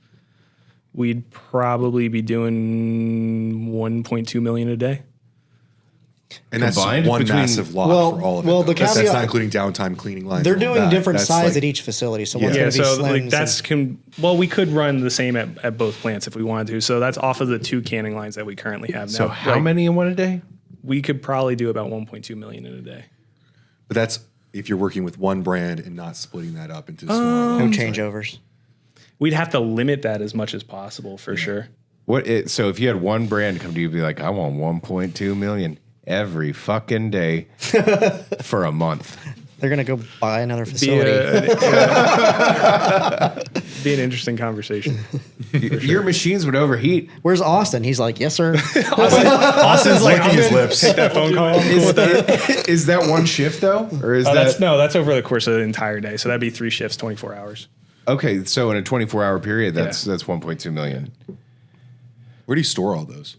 [SPEAKER 4] we'd probably be doing 1.2 million a day.
[SPEAKER 5] And that's
[SPEAKER 3] Combined
[SPEAKER 5] one
[SPEAKER 3] between-
[SPEAKER 5] massive lot
[SPEAKER 2] Well-
[SPEAKER 5] for all of
[SPEAKER 2] well,
[SPEAKER 5] it.
[SPEAKER 2] the
[SPEAKER 5] That's
[SPEAKER 2] caveat-
[SPEAKER 5] not including downtime, cleaning lines.
[SPEAKER 2] They're
[SPEAKER 5] and all
[SPEAKER 2] doing
[SPEAKER 5] that.
[SPEAKER 2] different
[SPEAKER 5] That's
[SPEAKER 2] size
[SPEAKER 5] like-
[SPEAKER 2] at each facility. So one's
[SPEAKER 4] Yeah,
[SPEAKER 2] going to be
[SPEAKER 4] so like
[SPEAKER 2] slims.
[SPEAKER 4] we could run the same at both plants if we wanted to. So that's off of the 2 canning lines that we currently have now.
[SPEAKER 3] So how many in one a day?
[SPEAKER 4] We could probably do about 1.2 million in a day.
[SPEAKER 5] But that's if you're working with one brand and not splitting that up into smaller
[SPEAKER 2] No
[SPEAKER 5] lots.
[SPEAKER 2] changeovers.
[SPEAKER 4] We'd have to limit that as much as possible for sure.
[SPEAKER 3] So if you had one brand come to you and be like, I want 1.2 million, every fucking day for a month.
[SPEAKER 2] They're gonna go buy another facility.
[SPEAKER 4] Be an interesting conversation.
[SPEAKER 3] Your machines would overheat.
[SPEAKER 2] Where's Austin? He's like, yes, sir.
[SPEAKER 5] Austin's licking his lips.
[SPEAKER 4] Take that phone call.
[SPEAKER 3] Is that one shift though, or is
[SPEAKER 4] That's over the course of the entire day. So that'd be 3 shifts, 24 hours.
[SPEAKER 3] okay? So in a 24-hour period, that's 1.2 million.
[SPEAKER 5] Where do you store all those?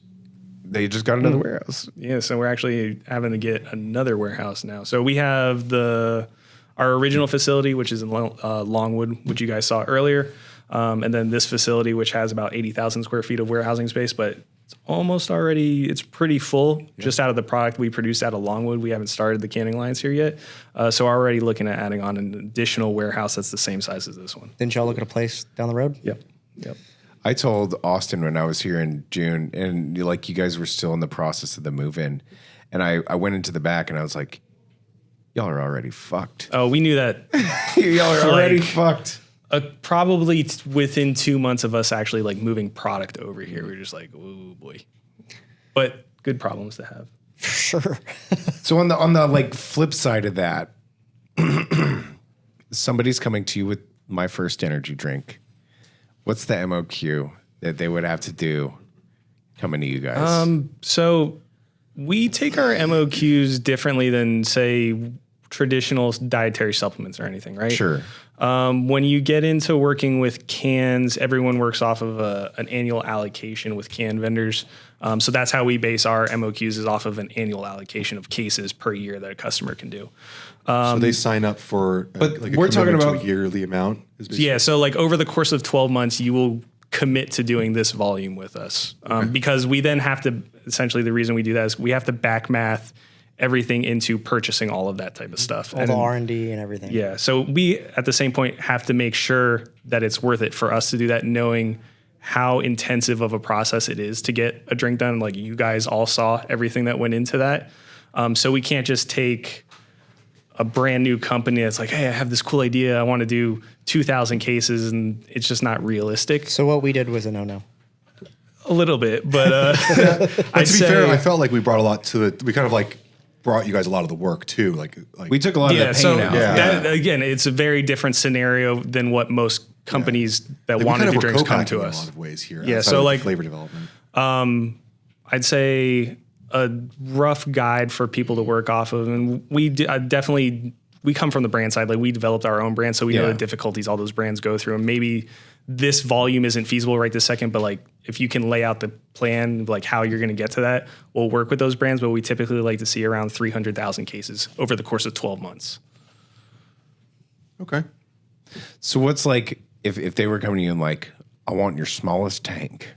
[SPEAKER 3] They just got another warehouse.
[SPEAKER 4] Yeah, so we're actually having to get another warehouse now. So we have our original facility, which is in Longwood, which you guys saw earlier, and then this facility, which has about 80,000 square feet of warehousing space, but it's pretty full. Just out of the product we produced out of Longwood. We haven't started the canning lines here yet. So we're already looking at adding on an additional warehouse that's the same size as this one.
[SPEAKER 2] Didn't y'all look at a place down the road?
[SPEAKER 4] Yep.
[SPEAKER 3] I told Austin when I was here in June, and you guys were still in the process of the move-in, and I went into the back and I was like, y'all are already fucked.
[SPEAKER 4] Oh, we knew that.
[SPEAKER 3] Y'all are already fucked.
[SPEAKER 4] Probably within 2 months of us actually moving product over here, we were just like, oh boy. But good problems to have.
[SPEAKER 2] Sure.
[SPEAKER 3] So on the flip side of that, somebody's coming to you with my first energy drink. What's the MOQ that they would have to do coming to you guys?
[SPEAKER 4] So we take our MOQs differently than, say, traditional dietary supplements or anything, right?
[SPEAKER 3] Sure.
[SPEAKER 4] When you get into working with cans, everyone works off of an annual allocation with can vendors. So that's how we base our MOQs, is off of an annual allocation of cases per year that a customer can do.
[SPEAKER 5] So they sign up for
[SPEAKER 3] we're talking about
[SPEAKER 5] a yearly amount?
[SPEAKER 4] Yeah, so over the course of 12 months, you will commit to doing this volume with us. Because we then have to, essentially the reason we do that is we have to back math everything into purchasing all of that type of stuff.
[SPEAKER 2] All the R&D and everything.
[SPEAKER 4] Yeah, so we, at the same point, have to make sure that it's worth it for us to do that, knowing how intensive of a process it is to get a drink done. Like, you guys all saw everything that went into that. So we can't just take a brand new company that's like, hey, I have this cool idea, I want to do 2,000 cases, and it's just not realistic.
[SPEAKER 2] So what we did was a no-no.
[SPEAKER 4] A little bit, but
[SPEAKER 5] to be fair, I felt like we brought a lot to it. We kind of brought you guys a lot of the work too. Like
[SPEAKER 3] we took a lot of the pain out.
[SPEAKER 4] That, again, it's a very different scenario than what most companies that want to do drinks come to us.
[SPEAKER 5] In a lot of ways here.
[SPEAKER 4] Yeah, so
[SPEAKER 5] flavor development.
[SPEAKER 4] I'd say a rough guide for people to work off of, and we come from the brand side. Like, we developed our own brand, so we know the difficulties all those brands go through, and maybe this volume isn't feasible right this second, but if you can lay out the plan, how you're going to get to that, we'll work with those brands, but we typically like to see around 300,000 cases over the course of 12 months.
[SPEAKER 5] Okay.
[SPEAKER 3] So what's if they were coming to you and I want your smallest tank?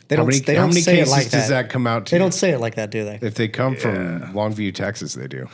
[SPEAKER 3] How many cases does that come out to?
[SPEAKER 2] They don't say it like that, do they?
[SPEAKER 3] If they come from Longview, Texas, they do.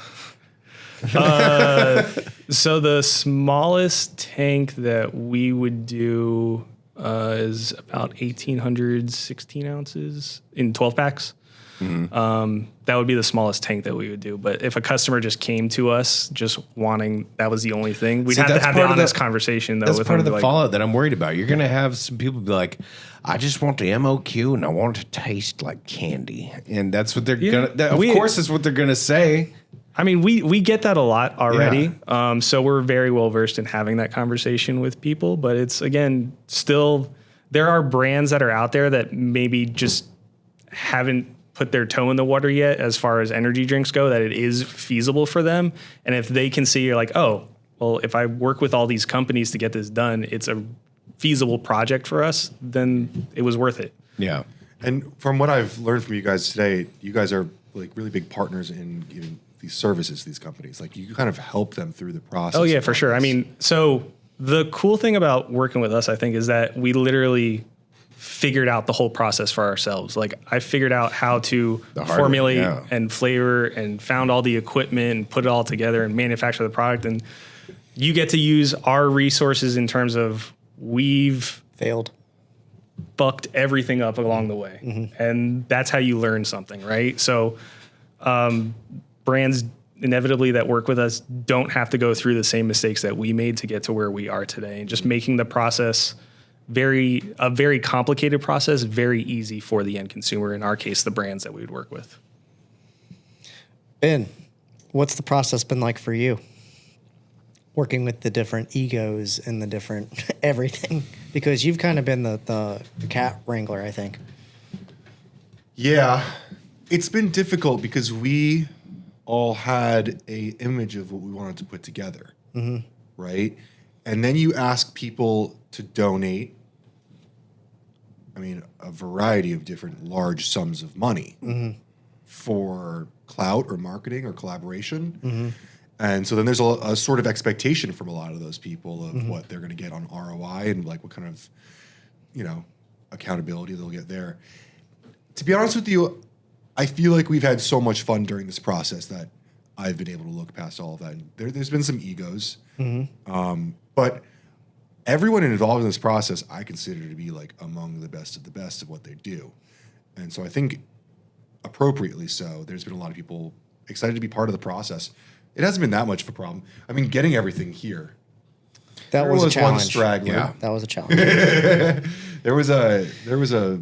[SPEAKER 4] So the smallest tank that we would do is about 1,800 16 ounces in 12 packs. Mm-hmm. That would be the smallest tank that we would do. But if a customer just came to us just wanting, that was the only thing, we'd have to have the honest conversation though.
[SPEAKER 3] That's
[SPEAKER 4] with
[SPEAKER 3] part
[SPEAKER 4] them,
[SPEAKER 3] of the fallout that I'm worried about. You're going to have some people be like, I just want the MOQ and I want it to taste like candy. And that's what they're going to, of course, that's what they're going to say.
[SPEAKER 4] I mean, we get that a lot already. Yeah. So we're very well versed in having that conversation with people. But it's, again, still, there are brands that are out there that maybe just haven't put their toe in the water yet as far as energy drinks go, that it is feasible for them. And if they can see, you're like, oh, well, if I work with all these companies to get this done, it's a feasible project for us, then it was worth it.
[SPEAKER 3] Yeah.
[SPEAKER 5] And from what I've learned from you guys today, you guys are really big partners in giving these services to these companies. You kind of help them through the process.
[SPEAKER 4] Oh yeah, for sure. I mean, so the cool thing about working with us, I think, is that we literally figured out the whole process for ourselves. I figured out how to formulate and flavor, and found all the equipment and put it all together and manufacture the product. And you get to use our resources in terms of we've
[SPEAKER 2] failed,
[SPEAKER 4] fucked everything up along the way. Mm-hmm. And that's how you learn something, right? So brands inevitably that work with us don't have to go through the same mistakes that we made to get to where we are today. And just making the process a very complicated process very easy for the end consumer, in our case, the brands that we would work with.
[SPEAKER 2] Ben, what's the process been like for you? Working with the different egos and the different everything, because you've kind of been the cat wrangler, I think.
[SPEAKER 5] Yeah, it's been difficult because we all had a image of what we wanted to put together, right? And then you ask people to donate, I mean, a variety of different large sums of money for clout or marketing or collaboration. And so then there's a sort of expectation from a lot of those people of what they're going to get on ROI and like what kind of, accountability they'll get there. To be honest with you, I feel like we've had so much fun during this process that I've been able to look past all of that. And there's been some egos, but everyone involved in this process I consider to be like among the best of what they do. And so I think appropriately so, there's been a lot of people excited to be part of the process. It hasn't been that much of a problem. I mean, getting everything here.
[SPEAKER 2] That was a
[SPEAKER 5] one
[SPEAKER 2] challenge.
[SPEAKER 5] straggler.
[SPEAKER 3] Yeah.
[SPEAKER 2] That was a challenge.
[SPEAKER 5] There was a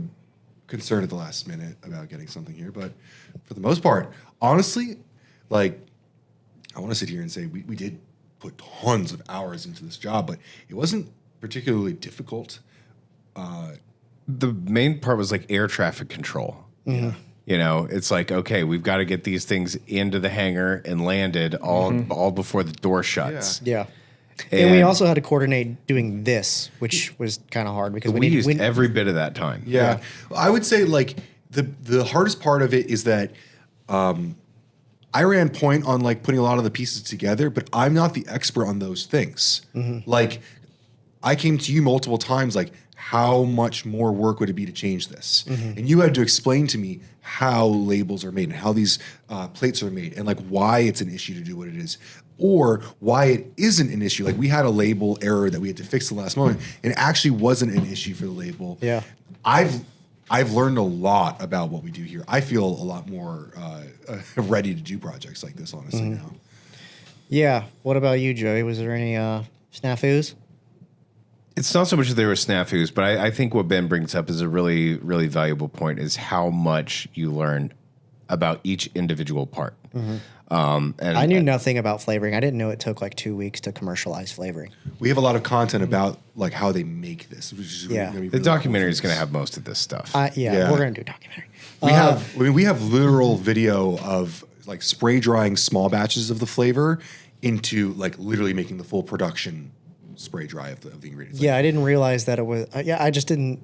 [SPEAKER 5] concern at the last minute about getting something here, but for the most part, honestly, like I want to sit here and say we did put tons of hours into this job, but it wasn't particularly difficult.
[SPEAKER 3] The main part was like air traffic control. It's like, okay, we've got to get these things into the hangar and landed all before the door shuts.
[SPEAKER 2] Yeah. And we also had to coordinate doing this, which was kind of hard because
[SPEAKER 3] We used every bit of that time.
[SPEAKER 5] Yeah. I would say like the hardest part of it is that I ran point on like putting a lot of the pieces together, but I'm not the expert on those things. Like I came to you multiple times like, how much more work would it be to change this? And you had to explain to me how labels are made and how these plates are made and like why it's an issue to do what it is or why it isn't an issue. Like we had a label error that we had to fix the last moment and it actually wasn't an issue for the label.
[SPEAKER 2] Yeah.
[SPEAKER 5] I've learned a lot about what we do here. I feel a lot more ready to do projects like this, honestly, now.
[SPEAKER 2] Yeah. What about you, Joey? Was there any snafus?
[SPEAKER 3] It's not so much that there were snafus, but I think what Ben brings up is a really, really valuable point is how much you learn about each individual part. And
[SPEAKER 2] I knew nothing about flavoring. I didn't know it took like 2 weeks to commercialize flavoring.
[SPEAKER 5] We have a lot of content about like how they make this. Which is
[SPEAKER 2] Yeah.
[SPEAKER 5] gonna be
[SPEAKER 3] the
[SPEAKER 5] really
[SPEAKER 3] documentary
[SPEAKER 5] cool
[SPEAKER 3] is going to have most of this stuff.
[SPEAKER 2] Yeah, we're going to do a documentary.
[SPEAKER 5] We have literal video of like spray drying small batches of the flavor into like literally making the full production spray dry of the ingredients.
[SPEAKER 2] Yeah, I didn't realize that it was. I just didn't.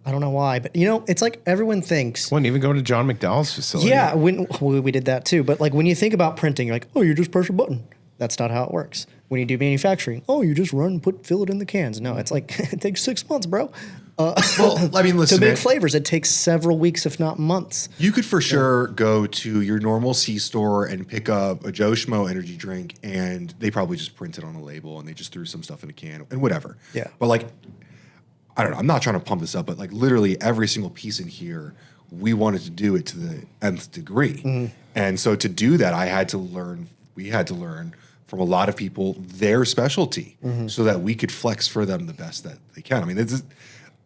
[SPEAKER 2] I don't know why, but it's like everyone thinks.
[SPEAKER 3] Wouldn't even go to John McDowell's facility.
[SPEAKER 2] Yeah, we did that too. But like when you think about printing, you're like, oh, you just press a button. That's not how it works. When you do manufacturing, oh, you just fill it in the cans. No, it's like it takes 6 months, bro.
[SPEAKER 5] Well, I mean, listen,
[SPEAKER 2] to make flavors, it takes several weeks, if not months.
[SPEAKER 5] you could for sure go to your normal C-store and pick up a Joe Schmo energy drink, and they probably just printed on a label and they just threw some stuff in a can and whatever.
[SPEAKER 2] Yeah.
[SPEAKER 5] But like, I don't know. I'm not trying to pump this up, but like literally every single piece in here, we wanted to do it to the nth degree. And so to do that, we had to learn from a lot of people their specialty so that we could flex for them the best that they can. I mean,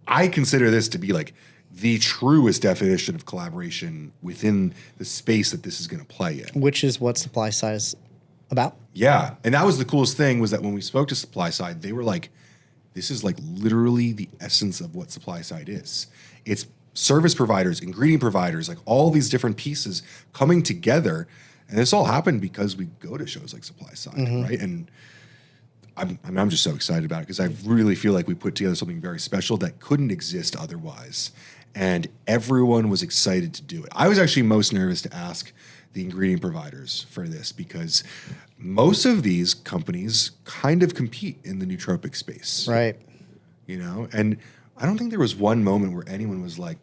[SPEAKER 5] I consider this to be like the truest definition of collaboration within the space that this is going to play in.
[SPEAKER 2] Which is what supply side is about.
[SPEAKER 5] Yeah. And that was the coolest thing was that when we spoke to supply side, they were like, this is like literally the essence of what supply side is. It's service providers, ingredient providers, like all these different pieces coming together. And this all happened because we go to shows like supply side, right? And I'm just so excited about it because I really feel like we put together something very special that couldn't exist otherwise. And everyone was excited to do it. I was actually most nervous to ask the ingredient providers for this because most of these companies kind of compete in the nootropic space.
[SPEAKER 2] Right.
[SPEAKER 5] And I don't think there was one moment where anyone was like,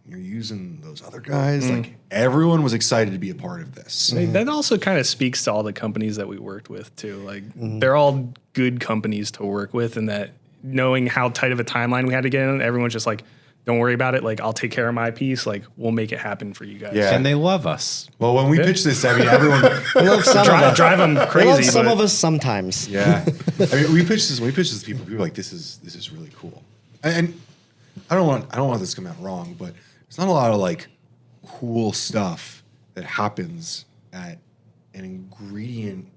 [SPEAKER 5] you're using those other guys. Like everyone was excited to be a part of this.
[SPEAKER 4] I mean, that also kind of speaks to all the companies that we worked with too. Like they're all good companies to work with, and that knowing how tight of a timeline we had to get in, everyone's just like, don't worry about it. Like I'll take care of my piece. Like we'll make it happen for you guys.
[SPEAKER 5] Yeah.
[SPEAKER 3] And they love us.
[SPEAKER 5] Well, when we pitched this, I mean, everyone
[SPEAKER 4] drive them crazy.
[SPEAKER 2] I love some
[SPEAKER 4] but-
[SPEAKER 2] of us sometimes.
[SPEAKER 5] Yeah. I mean, we pitched this to people. People were like, this is really cool. And I don't want this to come out wrong, but there's not a lot of like cool stuff that happens at an ingredient.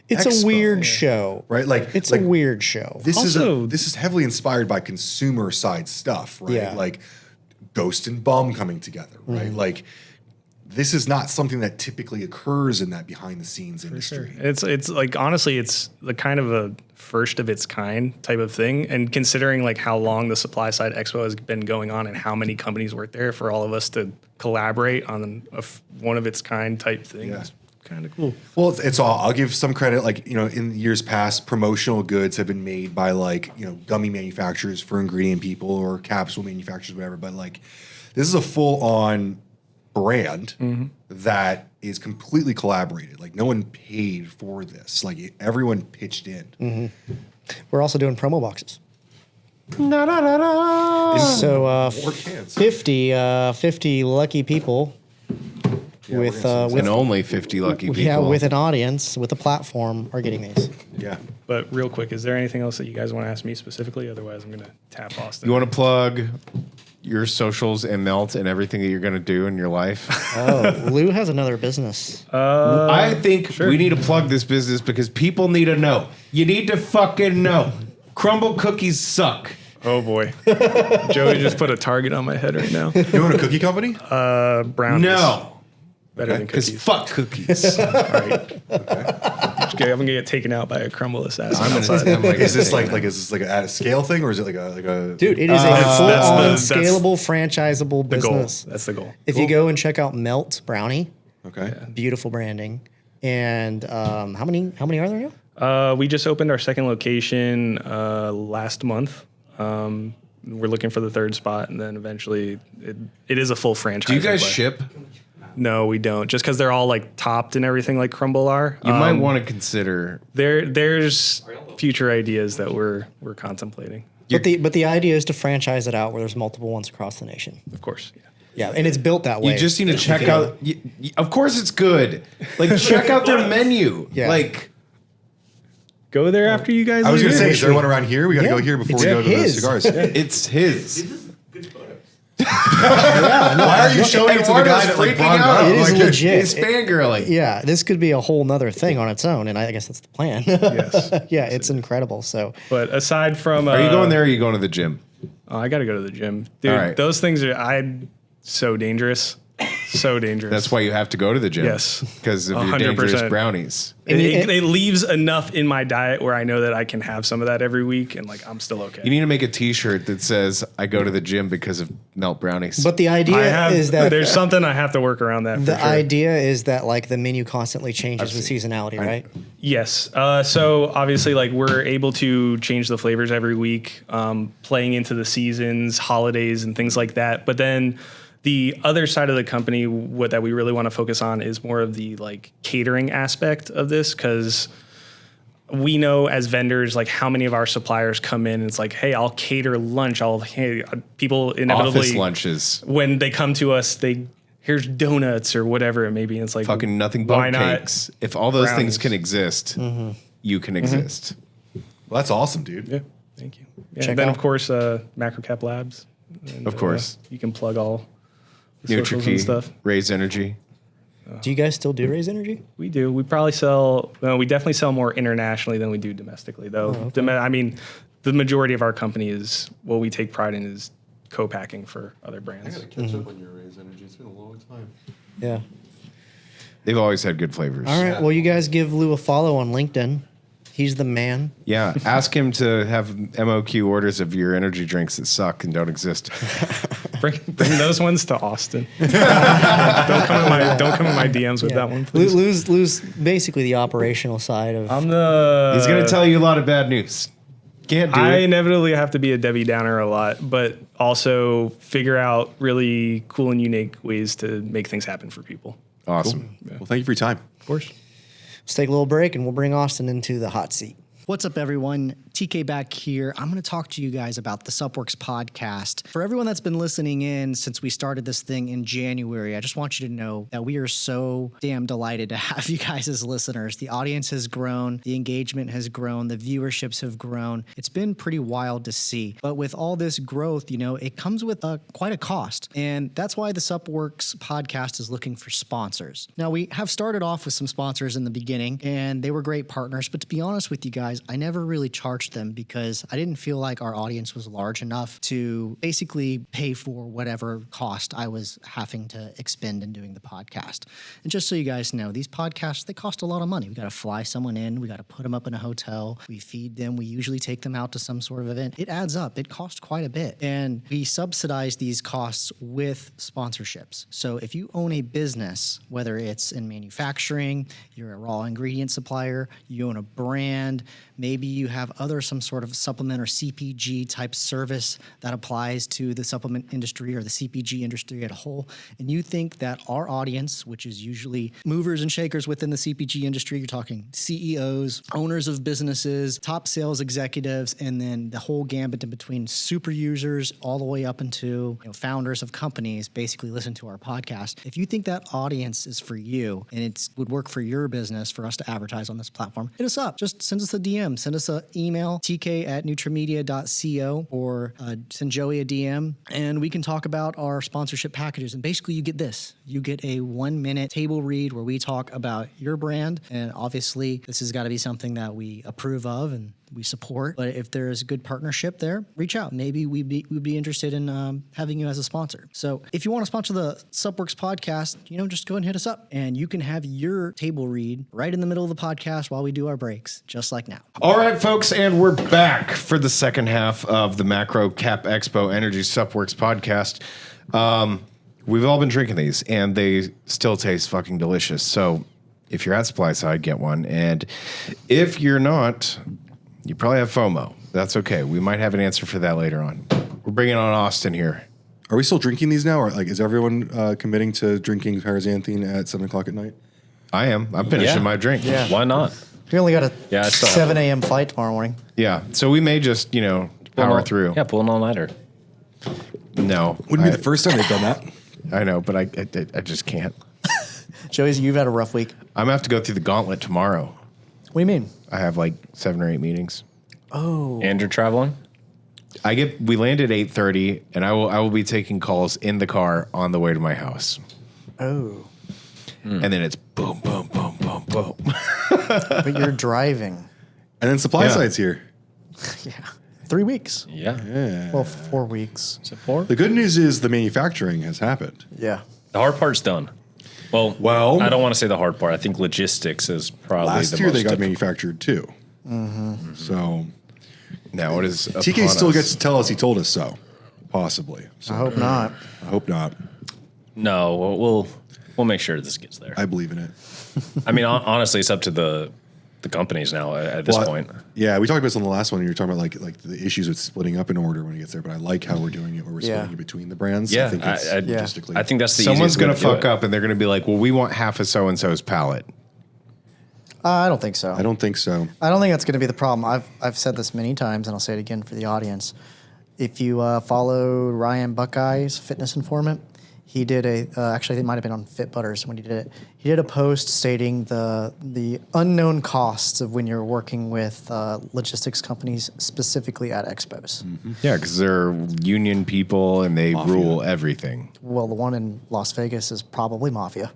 [SPEAKER 2] It's
[SPEAKER 5] Expo,
[SPEAKER 2] a weird show,
[SPEAKER 5] right? Like
[SPEAKER 2] it's
[SPEAKER 5] like,
[SPEAKER 2] a weird show.
[SPEAKER 5] This
[SPEAKER 4] Also-
[SPEAKER 5] this is heavily inspired by consumer side stuff, right?
[SPEAKER 2] Yeah.
[SPEAKER 5] Like Ghost and Bum coming together, right? Like this is not something that typically occurs in that behind the scenes industry.
[SPEAKER 4] It's like honestly, it's the kind of a first of its kind type of thing. And considering like how long the supply side expo has been going on and how many companies work there, for all of us to collaborate on one of its kind type thing,
[SPEAKER 5] Yeah.
[SPEAKER 4] is kind of cool.
[SPEAKER 5] Well, it's all. I'll give some credit. Like in years past, promotional goods have been made by like gummy manufacturers for ingredient people or capsule manufacturers, whatever. But like, this is a full-on brand that is completely collaborated. Like, no one paid for this. Like, everyone pitched in.
[SPEAKER 2] We're also doing promo boxes.
[SPEAKER 3] Na, na, na, na.
[SPEAKER 2] So
[SPEAKER 5] More cans.
[SPEAKER 2] 50 lucky people with
[SPEAKER 3] And only 50 lucky people.
[SPEAKER 2] with an audience, with a platform, are getting these.
[SPEAKER 5] Yeah.
[SPEAKER 4] But real quick, is there anything else that you guys want to ask me specifically? Otherwise, I'm going to tap Austin.
[SPEAKER 3] You want to plug your socials and Melt and everything that you're going to do in your life?
[SPEAKER 2] Oh, Lou has another business.
[SPEAKER 3] I think we need to plug this business because people need to know. You need to fucking know. Crumble cookies suck.
[SPEAKER 4] Oh boy, Joey just put a target on my head right now.
[SPEAKER 5] You own a cookie company?
[SPEAKER 4] Brownies.
[SPEAKER 3] No.
[SPEAKER 4] Better than
[SPEAKER 3] Because
[SPEAKER 4] cookies.
[SPEAKER 3] fuck cookies.
[SPEAKER 4] All right. Okay, I'm gonna get taken out by a crumble assassin.
[SPEAKER 3] I'm like,
[SPEAKER 5] Is this like a at a scale thing, or is it like a
[SPEAKER 2] Dude, it is a
[SPEAKER 4] that's
[SPEAKER 2] full-on,
[SPEAKER 4] that's
[SPEAKER 2] scalable, franchisable
[SPEAKER 4] the goal.
[SPEAKER 2] business.
[SPEAKER 4] That's the goal.
[SPEAKER 2] If you go and check out Melt Brownie,
[SPEAKER 5] okay?
[SPEAKER 2] beautiful branding. And how many are there now?
[SPEAKER 4] We just opened our second location last month. We're looking for the third spot, and then eventually it is a full franchise.
[SPEAKER 3] do you guys
[SPEAKER 4] play.
[SPEAKER 3] ship?
[SPEAKER 4] No, we don't. Just because they're all like topped and everything like Crumble are.
[SPEAKER 3] You might want to consider.
[SPEAKER 4] There's future ideas that we're contemplating.
[SPEAKER 2] But the idea is to franchise it out where there's multiple ones across the nation.
[SPEAKER 4] Of course. Yeah.
[SPEAKER 2] Yeah, and it's built that way.
[SPEAKER 3] You just need to check out. Of course, it's good. Like, check out their menu.
[SPEAKER 2] Yeah.
[SPEAKER 3] Like,
[SPEAKER 4] Go there after you guys.
[SPEAKER 5] I was
[SPEAKER 4] leave.
[SPEAKER 5] gonna say, is there one around here? We got to go here before we
[SPEAKER 2] It's
[SPEAKER 5] go to the
[SPEAKER 2] his.
[SPEAKER 5] cigars.
[SPEAKER 3] it's his.
[SPEAKER 5] Why are you showing it to the guy that like
[SPEAKER 3] Freaking
[SPEAKER 5] brought it
[SPEAKER 3] out.
[SPEAKER 5] up?
[SPEAKER 2] It is
[SPEAKER 5] Like,
[SPEAKER 2] legit.
[SPEAKER 3] He's fangirling.
[SPEAKER 2] Yeah, this could be a whole nother thing on its own, and I guess that's the plan.
[SPEAKER 4] Yes.
[SPEAKER 2] Yeah, it's incredible. So
[SPEAKER 4] But aside from,
[SPEAKER 3] Are you going there or are you going to the gym?
[SPEAKER 4] Oh, I got to go to the gym, dude.
[SPEAKER 3] All right.
[SPEAKER 4] Those things are so dangerous, so dangerous.
[SPEAKER 3] That's why you have to go to the gym.
[SPEAKER 4] Yes.
[SPEAKER 3] Because of your
[SPEAKER 4] 100%.
[SPEAKER 3] dangerous brownies.
[SPEAKER 4] It leaves enough in my diet where I know that I can have some of that every week, and like I'm still okay.
[SPEAKER 3] You need to make a T-shirt that says, I go to the gym because of Melt brownies.
[SPEAKER 2] but the idea is that
[SPEAKER 4] there's something I have to work around that.
[SPEAKER 2] the
[SPEAKER 4] for sure.
[SPEAKER 2] idea is that like the menu constantly changes with seasonality, right?
[SPEAKER 4] Yes. So obviously, like we're able to change the flavors every week, playing into the seasons, holidays, and things like that. But then the other side of the company, what that we really want to focus on is more of the like catering aspect of this, because we know as vendors like how many of our suppliers come in and it's like, hey, I'll cater lunch. People inevitably
[SPEAKER 3] Office lunches.
[SPEAKER 4] when they come to us, here's donuts or whatever it may be. And it's like
[SPEAKER 3] Fucking nothing
[SPEAKER 4] why
[SPEAKER 3] but
[SPEAKER 4] not
[SPEAKER 3] cakes. If all those
[SPEAKER 4] brownies?
[SPEAKER 3] things can exist, you can exist.
[SPEAKER 5] Well, that's awesome, dude.
[SPEAKER 4] Yeah, thank you. Yeah,
[SPEAKER 2] Check
[SPEAKER 4] and then
[SPEAKER 2] out-
[SPEAKER 4] of course Macrocap Labs. And,
[SPEAKER 3] Of course.
[SPEAKER 4] you can plug all the socials and
[SPEAKER 3] NutraKey,
[SPEAKER 4] stuff.
[SPEAKER 3] Raise Energy.
[SPEAKER 2] Do you guys still do Raise Energy?
[SPEAKER 4] We do. We probably sell. Well, we definitely sell more internationally than we do domestically, though. I mean, the majority of our company is what we take pride in is co-packing for other brands.
[SPEAKER 5] Catch up on your Raise Energy. It's been a long time.
[SPEAKER 2] Yeah.
[SPEAKER 3] They've always had good flavors.
[SPEAKER 2] All right. Well, you guys give Lou a follow on LinkedIn. He's the man.
[SPEAKER 3] Yeah. Ask him to have MOQ orders of your energy drinks that suck and don't exist.
[SPEAKER 4] Bring those ones to Austin. don't come in my DMs with that one, please.
[SPEAKER 2] Lou's basically the operational side of.
[SPEAKER 4] I'm the.
[SPEAKER 3] He's going to tell you a lot of bad news. Can't do
[SPEAKER 4] I
[SPEAKER 3] it.
[SPEAKER 4] inevitably have to be a Debbie Downer a lot, but also figure out really cool and unique ways to make things happen for people.
[SPEAKER 3] Awesome.
[SPEAKER 5] Well, thank you for your time.
[SPEAKER 4] Of course.
[SPEAKER 2] Let's take a little break and we'll bring Austin into the hot seat. What's up, everyone? TK back here. I'm going to talk to you guys about the Suppworks podcast. For everyone that's been listening in since we started this thing in January, I just want you to know that we are so damn delighted to have you guys as listeners. The audience has grown, the engagement has grown, the viewerships have grown. It's been pretty wild to see. But with all this growth, it comes with quite a cost. And that's why the Suppworks podcast is looking for sponsors. Now, we have started off with some sponsors in the beginning, and they were great partners. But to be honest with you guys, I never really charged them because I didn't feel like our audience was large enough to basically pay for whatever cost I was having to expend in doing the podcast. And just so you guys know, these podcasts, they cost a lot of money. We got to fly someone in. We got to put them up in a hotel. We feed them. We usually take them out to some sort of event. It adds up. It costs quite a bit. And we subsidize these costs with sponsorships. So if you own a business, whether it's in manufacturing, you're a raw ingredient supplier, you own a brand, maybe you have some sort of supplement or CPG type service that applies to the supplement industry or the CPG industry as a whole, and you think that our audience, which is usually movers and shakers within the CPG industry, you're talking CEOs, owners of businesses, top sales executives, and then the whole gambit in between super users all the way up into founders of companies basically listen to our podcast. If you think that audience is for you and it would work for your business for us to advertise on this platform, hit us up. Just send us a DM. Send us an email, tk@nutramedia.co, or send Joey a DM, and we can talk about our sponsorship packages. And basically, you get this. You get a 1-minute table read where we talk about your brand, and obviously, this has got to be something that we approve of and we support. But if there is a good partnership there, reach out. Maybe we'd be interested in having you as a sponsor. So if you want to sponsor the Suppworks podcast, just go and hit us up, and you can have your table read right in the middle of the podcast while we do our breaks, just like now.
[SPEAKER 3] All right, folks, and we're back for the second half of the Macro Cap Expo Energy Suppworks podcast. We've all been drinking these, and they still taste fucking delicious. So if you're at Supply Side, get one. And if you're not, you probably have FOMO. That's okay. We might have an answer for that later on. We're bringing on Austin here.
[SPEAKER 5] Are we still drinking these now? Or is everyone committing to drinking paraxanthine at 7 o'clock at night?
[SPEAKER 3] I am. I'm finishing my drink.
[SPEAKER 6] Yeah. Why not?
[SPEAKER 2] We only got a
[SPEAKER 6] I still have
[SPEAKER 2] 7 a.m. flight tomorrow morning.
[SPEAKER 3] Yeah. So we may just, power through.
[SPEAKER 6] Yeah, pull an all-nighter.
[SPEAKER 3] No.
[SPEAKER 5] Wouldn't be the first time they've done that.
[SPEAKER 3] I know, but I just can't.
[SPEAKER 2] Joey, you've had a rough week.
[SPEAKER 3] I'm going to have to go through the gauntlet tomorrow.
[SPEAKER 2] What do you mean?
[SPEAKER 3] I have like 7 or 8 meetings.
[SPEAKER 2] Oh.
[SPEAKER 6] And you're traveling?
[SPEAKER 3] We land at 8:30, and I will be taking calls in the car on the way to my house.
[SPEAKER 2] Oh.
[SPEAKER 3] And then it's boom, boom, boom, boom, boom.
[SPEAKER 2] But you're driving.
[SPEAKER 5] And then Supply Side's here.
[SPEAKER 2] Yeah. 3 weeks.
[SPEAKER 6] Yeah.
[SPEAKER 2] Well, 4 weeks.
[SPEAKER 6] Is it 4?
[SPEAKER 5] The good news is the manufacturing has happened.
[SPEAKER 2] Yeah.
[SPEAKER 6] The hard part's done. Well, I don't want to say the hard part. I think logistics is probably
[SPEAKER 5] Last
[SPEAKER 6] the
[SPEAKER 5] year
[SPEAKER 6] most
[SPEAKER 5] they got
[SPEAKER 6] difficult.
[SPEAKER 5] manufactured too. Mm-hmm. So
[SPEAKER 3] Now it is
[SPEAKER 5] TK still gets to tell us he told us so. Possibly. So
[SPEAKER 2] I hope not.
[SPEAKER 5] I hope not.
[SPEAKER 6] No, we'll make sure this gets there.
[SPEAKER 5] I believe in it.
[SPEAKER 6] I mean, honestly, it's up to the companies now at this point.
[SPEAKER 5] Yeah, we talked about this on the last one. And you were talking about like the issues with splitting up an order when it gets there. But I like how we're doing it, where we're splitting it between the brands.
[SPEAKER 6] Yeah,
[SPEAKER 5] I think it's logistically.
[SPEAKER 6] I think that's the
[SPEAKER 3] Someone's
[SPEAKER 6] easiest way
[SPEAKER 3] going to
[SPEAKER 6] do
[SPEAKER 3] fuck
[SPEAKER 6] it.
[SPEAKER 3] up, and they're going to be like, "Well, we want half of so and so's palette."
[SPEAKER 2] I don't think so.
[SPEAKER 5] I don't think so.
[SPEAKER 2] I don't think that's going to be the problem. I've said this many times, and I'll say it again for the audience. If you follow Ryan Buckeye's fitness informant, he did actually it might have been on Fit Butters when he did it. He did a post stating the unknown costs of when you're working with logistics companies, specifically at expos.
[SPEAKER 5] Mm-hmm.
[SPEAKER 3] Yeah, because they're union people and they rule everything.
[SPEAKER 2] Well, the one in Las Vegas is probably mafia,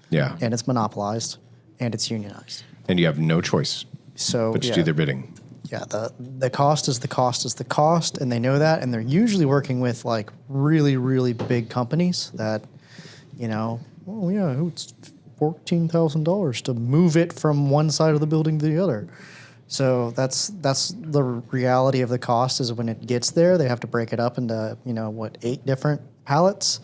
[SPEAKER 3] Yeah,
[SPEAKER 2] and it's monopolized, and it's unionized.
[SPEAKER 3] and you have no choice
[SPEAKER 2] So
[SPEAKER 3] but to do their bidding.
[SPEAKER 2] Yeah, the cost is the cost is the cost, and they know that, and they're usually working with like really, really big companies that, it's $14,000 to move it from one side of the building to the other. So that's the reality of the cost is when it gets there, they have to break it up into 8 different pallets.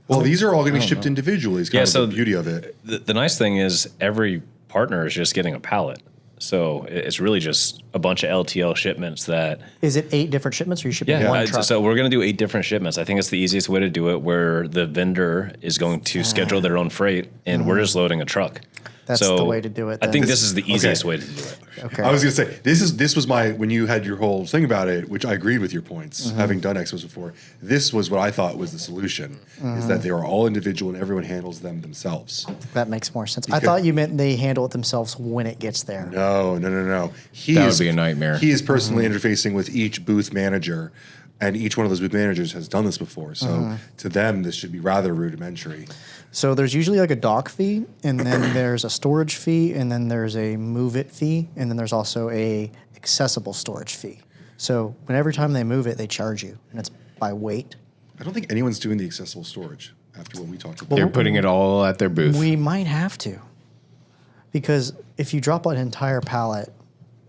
[SPEAKER 5] Well, these are all going to be shipped individually. Is kind of
[SPEAKER 6] so
[SPEAKER 5] the beauty of it.
[SPEAKER 6] The nice thing is every partner is just getting a pallet. So it's really just a bunch of LTL shipments that.
[SPEAKER 2] Is it 8 different shipments, or are you shipping one truck?
[SPEAKER 6] So we're going to do 8 different shipments. I think it's the easiest way to do it, where the vendor is going to schedule their own freight, and we're just loading a truck.
[SPEAKER 2] That's the way to do it.
[SPEAKER 6] I
[SPEAKER 2] then.
[SPEAKER 6] think this is the easiest way to do it.
[SPEAKER 2] Okay.
[SPEAKER 5] I was gonna say this was my when you had your whole thing about it, which I agreed with your points, having done expos before. This was what I thought was the solution: is that they are all individual and everyone handles them themselves.
[SPEAKER 2] That makes more sense. I thought you meant they handle it themselves when it gets there.
[SPEAKER 5] No.
[SPEAKER 3] That would be a nightmare.
[SPEAKER 5] He is personally interfacing with each booth manager, and each one of those booth managers has done this before. So to them, this should be rather rudimentary.
[SPEAKER 2] So there's usually like a dock fee, and then there's a storage fee, and then there's a move it fee, and then there's also a accessible storage fee. So every time they move it, they charge you, and it's by weight.
[SPEAKER 5] I don't think anyone's doing the accessible storage after what we talked about.
[SPEAKER 3] They're putting it all at their booth.
[SPEAKER 2] We might have to, because if you drop an entire pallet,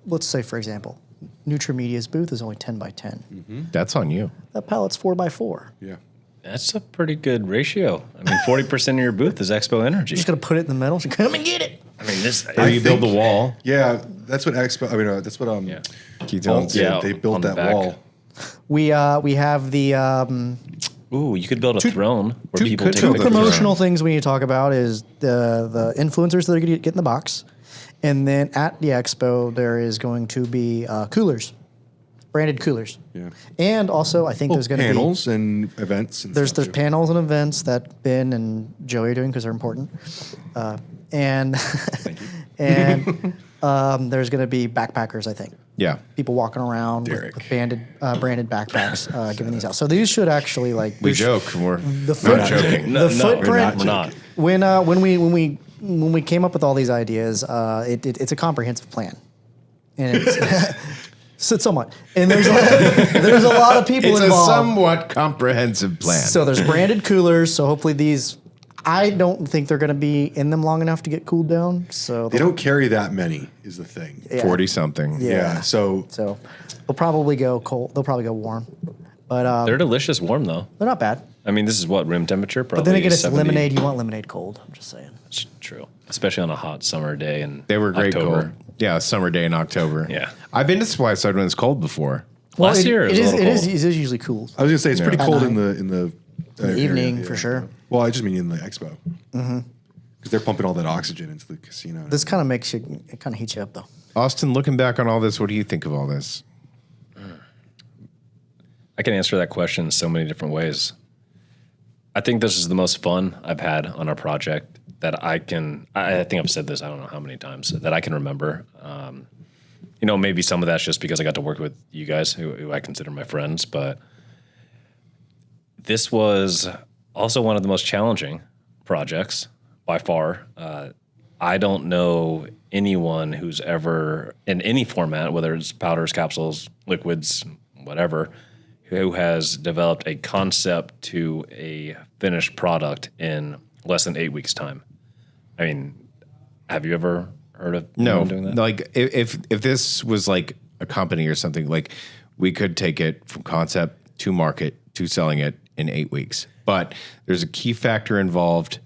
[SPEAKER 2] let's say for example, Nutra Media's booth is only 10 by 10.
[SPEAKER 3] That's on you.
[SPEAKER 2] That pallet's 4 by 4.
[SPEAKER 5] Yeah.
[SPEAKER 6] That's a pretty good ratio. I mean, 40% of your booth is Expo Energy.
[SPEAKER 2] Just gonna put it in the middle. So come and get it.
[SPEAKER 6] I mean, this.
[SPEAKER 3] Or you build the wall.
[SPEAKER 5] Yeah, that's what Expo. I mean, that's what
[SPEAKER 3] Keith
[SPEAKER 5] Holt
[SPEAKER 3] owns.
[SPEAKER 5] did.
[SPEAKER 6] Yeah,
[SPEAKER 5] They
[SPEAKER 6] on
[SPEAKER 5] built
[SPEAKER 6] the
[SPEAKER 5] that
[SPEAKER 6] back.
[SPEAKER 5] wall.
[SPEAKER 2] We have the
[SPEAKER 6] Ooh, you could build a throne where people take
[SPEAKER 3] build
[SPEAKER 6] pictures.
[SPEAKER 3] a throne.
[SPEAKER 2] promotional things we need to talk about is the influencers that are going to get in the box, and then at the expo there is going to be coolers, branded coolers.
[SPEAKER 5] Yeah.
[SPEAKER 2] And also I think there's going to be
[SPEAKER 5] panels and events. And
[SPEAKER 2] there's
[SPEAKER 5] stuff too.
[SPEAKER 2] panels and events that Ben and Joey are doing because they're important, and and there's going to be backpackers. I think.
[SPEAKER 3] Yeah.
[SPEAKER 2] People walking around
[SPEAKER 5] Derek.
[SPEAKER 2] with branded backpacks, giving these out. So these should actually like
[SPEAKER 3] We
[SPEAKER 2] there's-
[SPEAKER 3] joke. We're
[SPEAKER 2] foot-
[SPEAKER 3] not joking.
[SPEAKER 6] No,
[SPEAKER 2] The
[SPEAKER 6] no,
[SPEAKER 2] footprint-
[SPEAKER 6] we're not.
[SPEAKER 2] When we came up with all these ideas, it's a comprehensive plan, and it's somewhat. And there's a lot of people
[SPEAKER 3] It's a
[SPEAKER 2] involved.
[SPEAKER 3] somewhat comprehensive plan.
[SPEAKER 2] So there's branded coolers. So hopefully these, I don't think they're going to be in them long enough to get cooled down. So
[SPEAKER 5] They don't carry that many, is the thing.
[SPEAKER 2] Yeah.
[SPEAKER 3] 40 something.
[SPEAKER 2] Yeah.
[SPEAKER 5] So
[SPEAKER 2] So they'll probably go cold. They'll probably go warm, but
[SPEAKER 6] They're delicious warm, though.
[SPEAKER 2] they're not bad.
[SPEAKER 6] I mean, this is what, room temperature? Probably
[SPEAKER 2] But then again, it's
[SPEAKER 6] 70.
[SPEAKER 2] lemonade. You want lemonade cold. I'm just saying.
[SPEAKER 6] It's true. Especially on a hot summer day in
[SPEAKER 3] They were great
[SPEAKER 6] October.
[SPEAKER 3] cold. Yeah, summer day in October.
[SPEAKER 6] Yeah.
[SPEAKER 3] I've been to supply side when it's cold before.
[SPEAKER 6] Last year it was a little
[SPEAKER 2] it
[SPEAKER 6] cold.
[SPEAKER 2] is usually cool.
[SPEAKER 5] I was gonna say it's pretty
[SPEAKER 2] At
[SPEAKER 5] cold
[SPEAKER 2] night.
[SPEAKER 5] in the
[SPEAKER 2] evening,
[SPEAKER 5] area,
[SPEAKER 2] for sure.
[SPEAKER 5] Well, I just mean in the expo because they're pumping all that oxygen into the casino.
[SPEAKER 2] This kind of makes you. It kind of heats you up though.
[SPEAKER 3] Austin, looking back on all this, what do you think of all this?
[SPEAKER 6] I can answer that question in so many different ways. I think this is the most fun I've had on our project that I think I've said this, I don't know how many times, that I can remember. Maybe some of that's just because I got to work with you guys who I consider my friends, but this was also one of the most challenging projects by far. I don't know anyone who's ever, in any format, whether it's powders, capsules, liquids, whatever, who has developed a concept to a finished product in less than 8 weeks' time. I mean, have you ever heard of
[SPEAKER 3] No,
[SPEAKER 6] anyone doing that?
[SPEAKER 3] like if this was like a company or something, like we could take it from concept to market to selling it in 8 weeks. But there's a key factor involved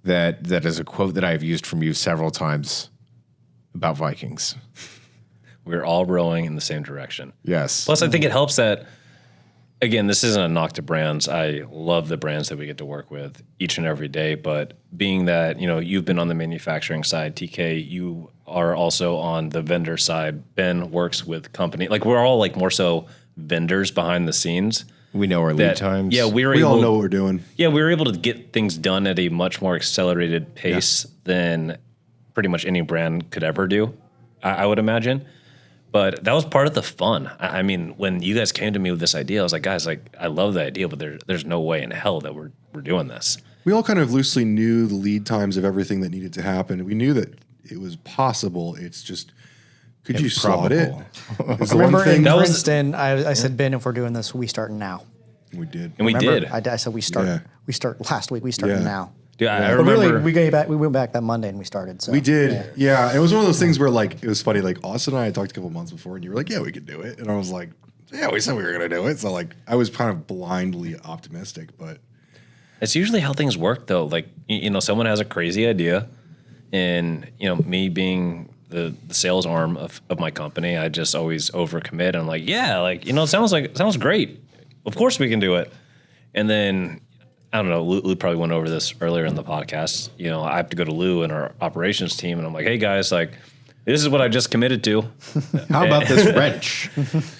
[SPEAKER 3] that is a quote that I've used from you several times about Vikings.
[SPEAKER 6] We're all rowing in the same direction.
[SPEAKER 3] Yes.
[SPEAKER 6] Plus, I think it helps that, again, this isn't a knock to brands. I love the brands that we get to work with each and every day. But being that, you've been on the manufacturing side, TK, you are also on the vendor side. Ben works with company. Like, we're all like more so vendors behind the scenes.
[SPEAKER 3] We know our lead times.
[SPEAKER 6] Yeah,
[SPEAKER 5] we
[SPEAKER 6] able,
[SPEAKER 5] all know what we're doing.
[SPEAKER 6] Yeah, we were able to get things done at a much more accelerated pace than pretty much any brand could ever do, I would imagine. But that was part of the fun. I mean, when you guys came to me with this idea, I was like, guys, I love the idea, but there's no way in hell that we're doing this.
[SPEAKER 5] We all kind of loosely knew the lead times of everything that needed to happen. We knew that it was possible. It's just, could you slot it? Is
[SPEAKER 2] I
[SPEAKER 5] the one
[SPEAKER 2] remember in
[SPEAKER 5] thing
[SPEAKER 6] That was-
[SPEAKER 2] Princeton, I said, Ben, if we're doing this, we start now.
[SPEAKER 5] we did.
[SPEAKER 6] And we
[SPEAKER 2] Remember?
[SPEAKER 6] did.
[SPEAKER 2] I said we start.
[SPEAKER 5] Yeah.
[SPEAKER 2] We start last week. We start
[SPEAKER 5] Yeah.
[SPEAKER 2] now.
[SPEAKER 6] Dude, I
[SPEAKER 2] But
[SPEAKER 6] remember.
[SPEAKER 2] really, we went back that Monday and we started. So
[SPEAKER 5] We did, yeah. It was one of those things where, like, it was funny. Like, Austin and I had talked a couple months before, and you were like, "Yeah, we could do it," and I was like, "Yeah, we said we were going to do it." So, like, I was kind of blindly optimistic, but
[SPEAKER 6] It's usually how things work, though. Like, someone has a crazy idea, and me being the sales arm of my company, I just always overcommit. And I'm like, yeah, like it sounds great. Of course we can do it. And then I don't know, Lou probably went over this earlier in the podcast. You know, I have to go to Lou and our operations team, and I'm like, hey guys, like, this is what I just committed to.
[SPEAKER 3] How about this wrench?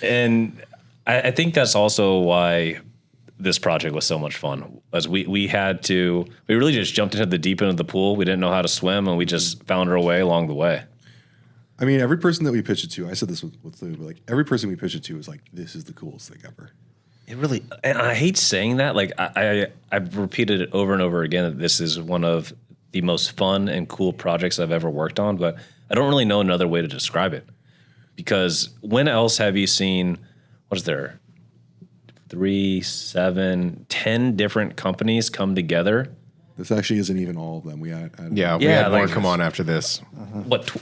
[SPEAKER 6] And I think that's also why this project was so much fun. As we really just jumped into the deep end of the pool. We didn't know how to swim, and we just found our way along the way.
[SPEAKER 5] I mean, every person that we pitched it to, I said this with Lou, but like every person we pitched it to was like, this is the coolest thing ever.
[SPEAKER 6] It really, and I hate saying that. Like I've repeated it over and over again that this is one of the most fun and cool projects I've ever worked on, but I don't really know another way to describe it. Because when else have you seen, what is there, 3, 7, 10 different companies come together?
[SPEAKER 5] This actually isn't even all of them. We had
[SPEAKER 3] We had more
[SPEAKER 6] like-
[SPEAKER 3] come on after this.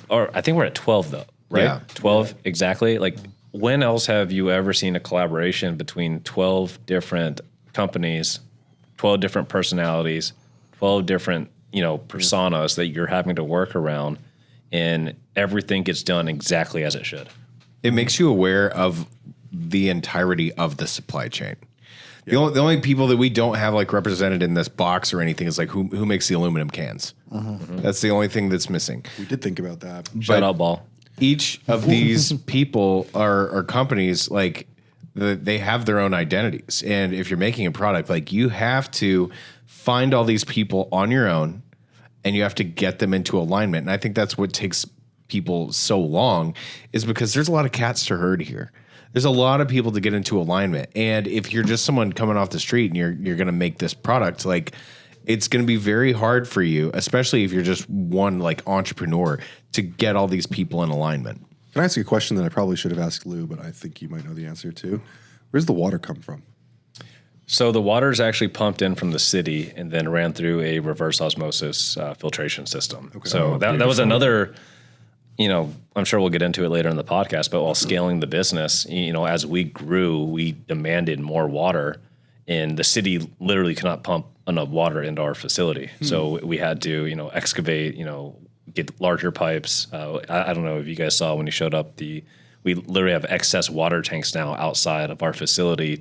[SPEAKER 6] Or I think we're at 12 though, right?
[SPEAKER 3] Yeah.
[SPEAKER 6] 12 exactly. Like, when else have you ever seen a collaboration between 12 different companies, 12 different personalities, 12 different, personas that you're having to work around, and everything gets done exactly as it should?
[SPEAKER 3] It makes you aware of the entirety of the supply chain. The only people that we don't have like represented in this box or anything is like who makes the aluminum cans. That's the only thing that's missing.
[SPEAKER 5] We did think about that.
[SPEAKER 6] Shout out, Ball.
[SPEAKER 3] Each of these people are companies, like they have their own identities. And if you're making a product, like you have to find all these people on your own and you have to get them into alignment. And I think that's what takes people so long, is because there's a lot of cats to herd here. There's a lot of people to get into alignment. And if you're just someone coming off the street and you're going to make this product, like, it's going to be very hard for you, especially if you're just one like entrepreneur, to get all these people in alignment.
[SPEAKER 5] Can I ask you a question that I probably should have asked Lou, but I think you might know the answer to? Where's the water come from?
[SPEAKER 6] So the water is actually pumped in from the city and then ran through a reverse osmosis filtration system. Okay. So that was another, I'm sure we'll get into it later in the podcast, but while scaling the business, as we grew, we demanded more water, and the city literally cannot pump enough water into our facility. So we had to, excavate, get larger pipes. I don't know if you guys saw when you showed up, we literally have excess water tanks now outside of our facility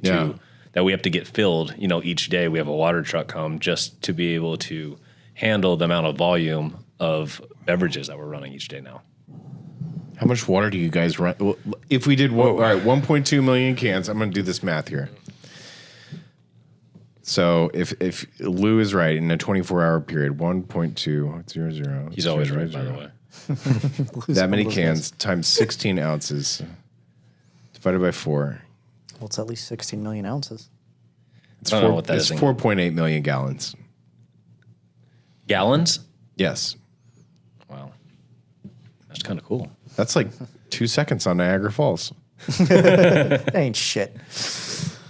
[SPEAKER 6] that we have to get filled, each day. We have a water truck come just to be able to handle the amount of volume of beverages that we're running each day now.
[SPEAKER 3] How much water do you guys run? Well, if we did, all right, 1.2 million cans, I'm going to do this math here. So if Lou is right, in a 24-hour period, 1.200.
[SPEAKER 6] He's always right, by the way.
[SPEAKER 3] That many cans times 16 ounces divided by 4.
[SPEAKER 2] Well, it's at least 16 million ounces.
[SPEAKER 3] It's
[SPEAKER 6] I don't know what that is in
[SPEAKER 3] 4.8 million gallons.
[SPEAKER 6] Gallons?
[SPEAKER 3] Yes.
[SPEAKER 6] Wow. That's kind of cool.
[SPEAKER 3] That's like 2 seconds on Niagara Falls.
[SPEAKER 2] That ain't shit.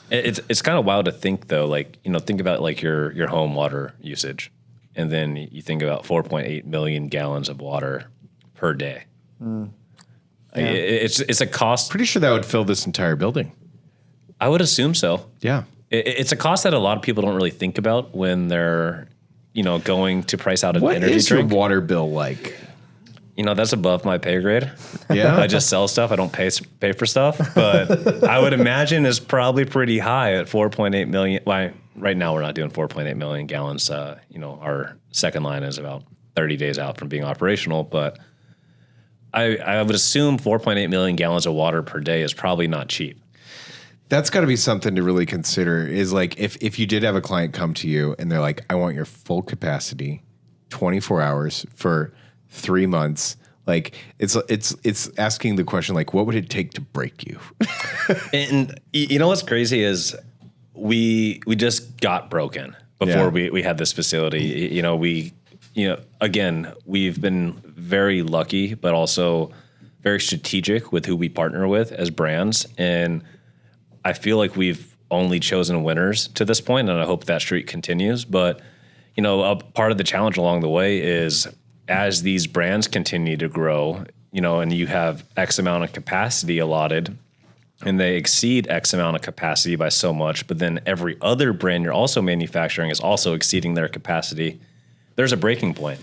[SPEAKER 6] It's kind of wild to think, though, like, think about like your home water usage, and then you think about 4.8 million gallons of water per day. It's a cost.
[SPEAKER 3] Pretty sure that would fill this entire building.
[SPEAKER 6] I would assume so.
[SPEAKER 3] Yeah.
[SPEAKER 6] It's a cost that a lot of people don't really think about when they're, going to price out an
[SPEAKER 3] What
[SPEAKER 6] energy
[SPEAKER 3] is
[SPEAKER 6] drink.
[SPEAKER 3] your water bill like?
[SPEAKER 6] That's above my pay grade.
[SPEAKER 3] Yeah.
[SPEAKER 6] I just sell stuff. I don't pay for stuff. But I would imagine it's probably pretty high at 4.8 million. Well, right now we're not doing 4.8 million gallons. Our second line is about 30 days out from being operational. But I would assume 4.8 million gallons of water per day is probably not cheap.
[SPEAKER 3] That's got to be something to really consider, is like if you did have a client come to you and they're like, I want your full capacity, 24 hours for 3 months. Like it's asking the question, like, what would it take to break you?
[SPEAKER 6] And what's crazy is we just got broken before we had this facility. Again, we've been very lucky, but also very strategic with who we partner with as brands. And I feel like we've only chosen winners to this point, and I hope that streak continues. But, a part of the challenge along the way is, as these brands continue to grow, and you have X amount of capacity allotted, and they exceed X amount of capacity by so much, but then every other brand you're also manufacturing is also exceeding their capacity, there's a breaking point.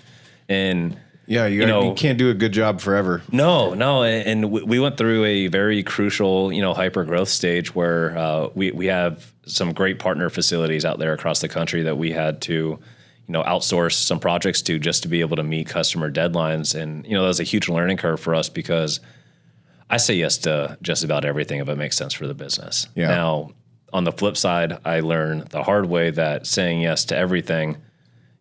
[SPEAKER 6] And
[SPEAKER 3] Yeah, you can't do a good job forever.
[SPEAKER 6] No, and we went through a very crucial, hyper growth stage where we have some great partner facilities out there across the country that we had to, outsource some projects to just to be able to meet customer deadlines. And, that was a huge learning curve for us because I say yes to just about everything if it makes sense for the business.
[SPEAKER 3] Yeah.
[SPEAKER 6] Now, on the flip side, I learned the hard way that saying yes to everything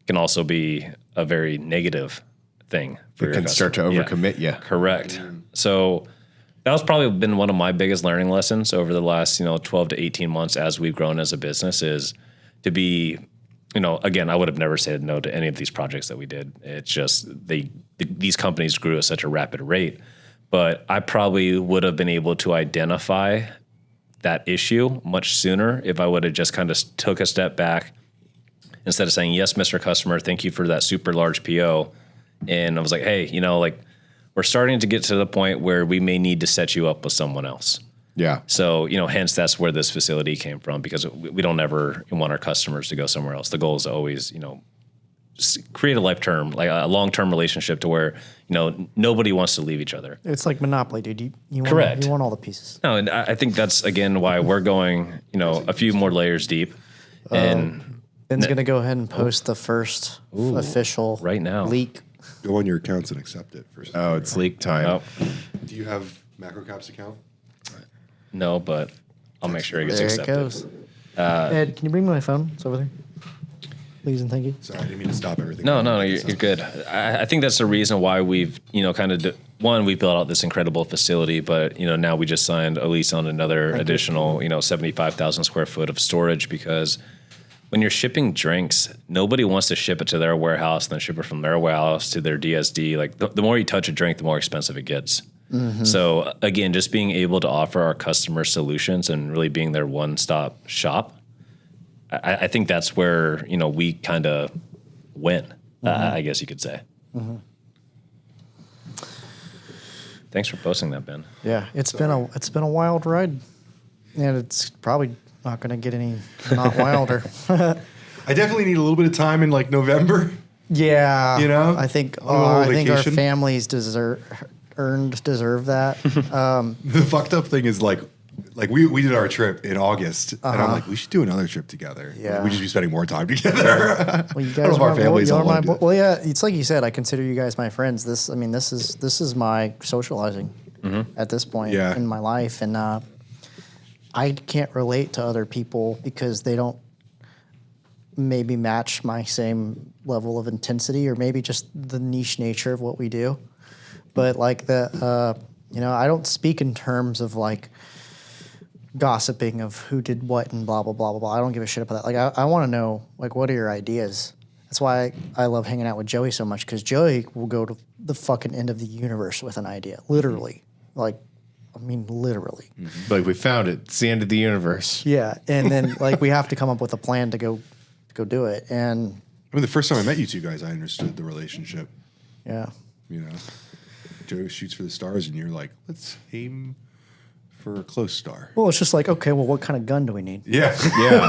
[SPEAKER 6] can also be a very negative thing for
[SPEAKER 3] It
[SPEAKER 6] your
[SPEAKER 3] can start to
[SPEAKER 6] customer.
[SPEAKER 3] overcommit you.
[SPEAKER 6] Correct. So that was probably been one of my biggest learning lessons over the last, 12 to 18 months as we've grown as a business is to be, again, I would have never said no to any of these projects that we did. It's just these companies grew at such a rapid rate, but I probably would have been able to identify that issue much sooner if I would have just kind of took a step back instead of saying, yes, Mr. Customer, thank you for that super large PO. And I was like, hey, we're starting to get to the point where we may need to set you up with someone else.
[SPEAKER 3] Yeah.
[SPEAKER 6] So, hence that's where this facility came from because we don't ever want our customers to go somewhere else. The goal is always, just create a long-term relationship to where, nobody wants to leave each other.
[SPEAKER 2] It's like Monopoly, dude. You
[SPEAKER 6] Correct.
[SPEAKER 2] You want all the pieces.
[SPEAKER 6] No, and I think that's, again, why we're going, a few more layers deep. And
[SPEAKER 2] Ben's going to go ahead and post the first official
[SPEAKER 6] right now.
[SPEAKER 2] leak.
[SPEAKER 5] Go on your accounts and accept it first.
[SPEAKER 3] Oh, it's leak time.
[SPEAKER 6] oh,
[SPEAKER 5] Do you have MacroCap's account?
[SPEAKER 6] no, but I'll make sure it gets
[SPEAKER 2] There it
[SPEAKER 6] accepted.
[SPEAKER 2] goes. Ed, can you bring me my phone? It's over there. Please and thank you.
[SPEAKER 5] Sorry, I didn't mean to stop everything.
[SPEAKER 6] No, you're good. I think that's the reason why we've, we built out this incredible facility, but, now we just signed a lease on another additional, 75,000 square foot of storage because when you're shipping drinks, nobody wants to ship it to their warehouse and then ship it from their warehouse to their DSD. Like the more you touch a drink, the more expensive it gets. Mm-hmm. So again, just being able to offer our customers solutions and really being their one-stop shop, I think that's where, we kind of win, I guess you could say.
[SPEAKER 2] Mm-hmm.
[SPEAKER 6] Thanks for posting that, Ben.
[SPEAKER 2] Yeah, it's been a wild ride, and it's probably not going to get any not wilder.
[SPEAKER 5] I definitely need a little bit of time in like November.
[SPEAKER 2] Yeah, I think our
[SPEAKER 5] vacation.
[SPEAKER 2] families deserve that.
[SPEAKER 5] The fucked up thing is like we did our trip in August, and I'm like, we should do another trip together.
[SPEAKER 2] Yeah.
[SPEAKER 5] Like, we just be spending more time together.
[SPEAKER 2] Well, you
[SPEAKER 5] I don't know
[SPEAKER 2] guys
[SPEAKER 5] if our families all want to do it.
[SPEAKER 2] well, yeah, it's like you said. I consider you guys my friends. This is my socializing at this point in my life, and I can't relate to other people because they don't maybe match my same level of intensity, or maybe just the niche nature of what we do. But like I don't speak in terms of like gossiping of who did what and blah, blah, blah, blah, blah. I don't give a shit about that. Like, I want to know, like, what are your ideas? That's why I love hanging out with Joey so much, because Joey will go to the fucking end of the universe with an idea. Literally. Like, I mean, literally.
[SPEAKER 3] Like, we found it. It's the end of the universe.
[SPEAKER 2] Yeah. And then, like, we have to come up with a plan to go do it. And
[SPEAKER 5] I mean, the first time I met you two guys, I understood the relationship.
[SPEAKER 2] yeah.
[SPEAKER 5] Joe shoots for the stars, and you're like, let's aim for a close star.
[SPEAKER 2] Well, it's just like, okay, well, what kind of gun do we need?
[SPEAKER 5] Yeah.
[SPEAKER 3] No.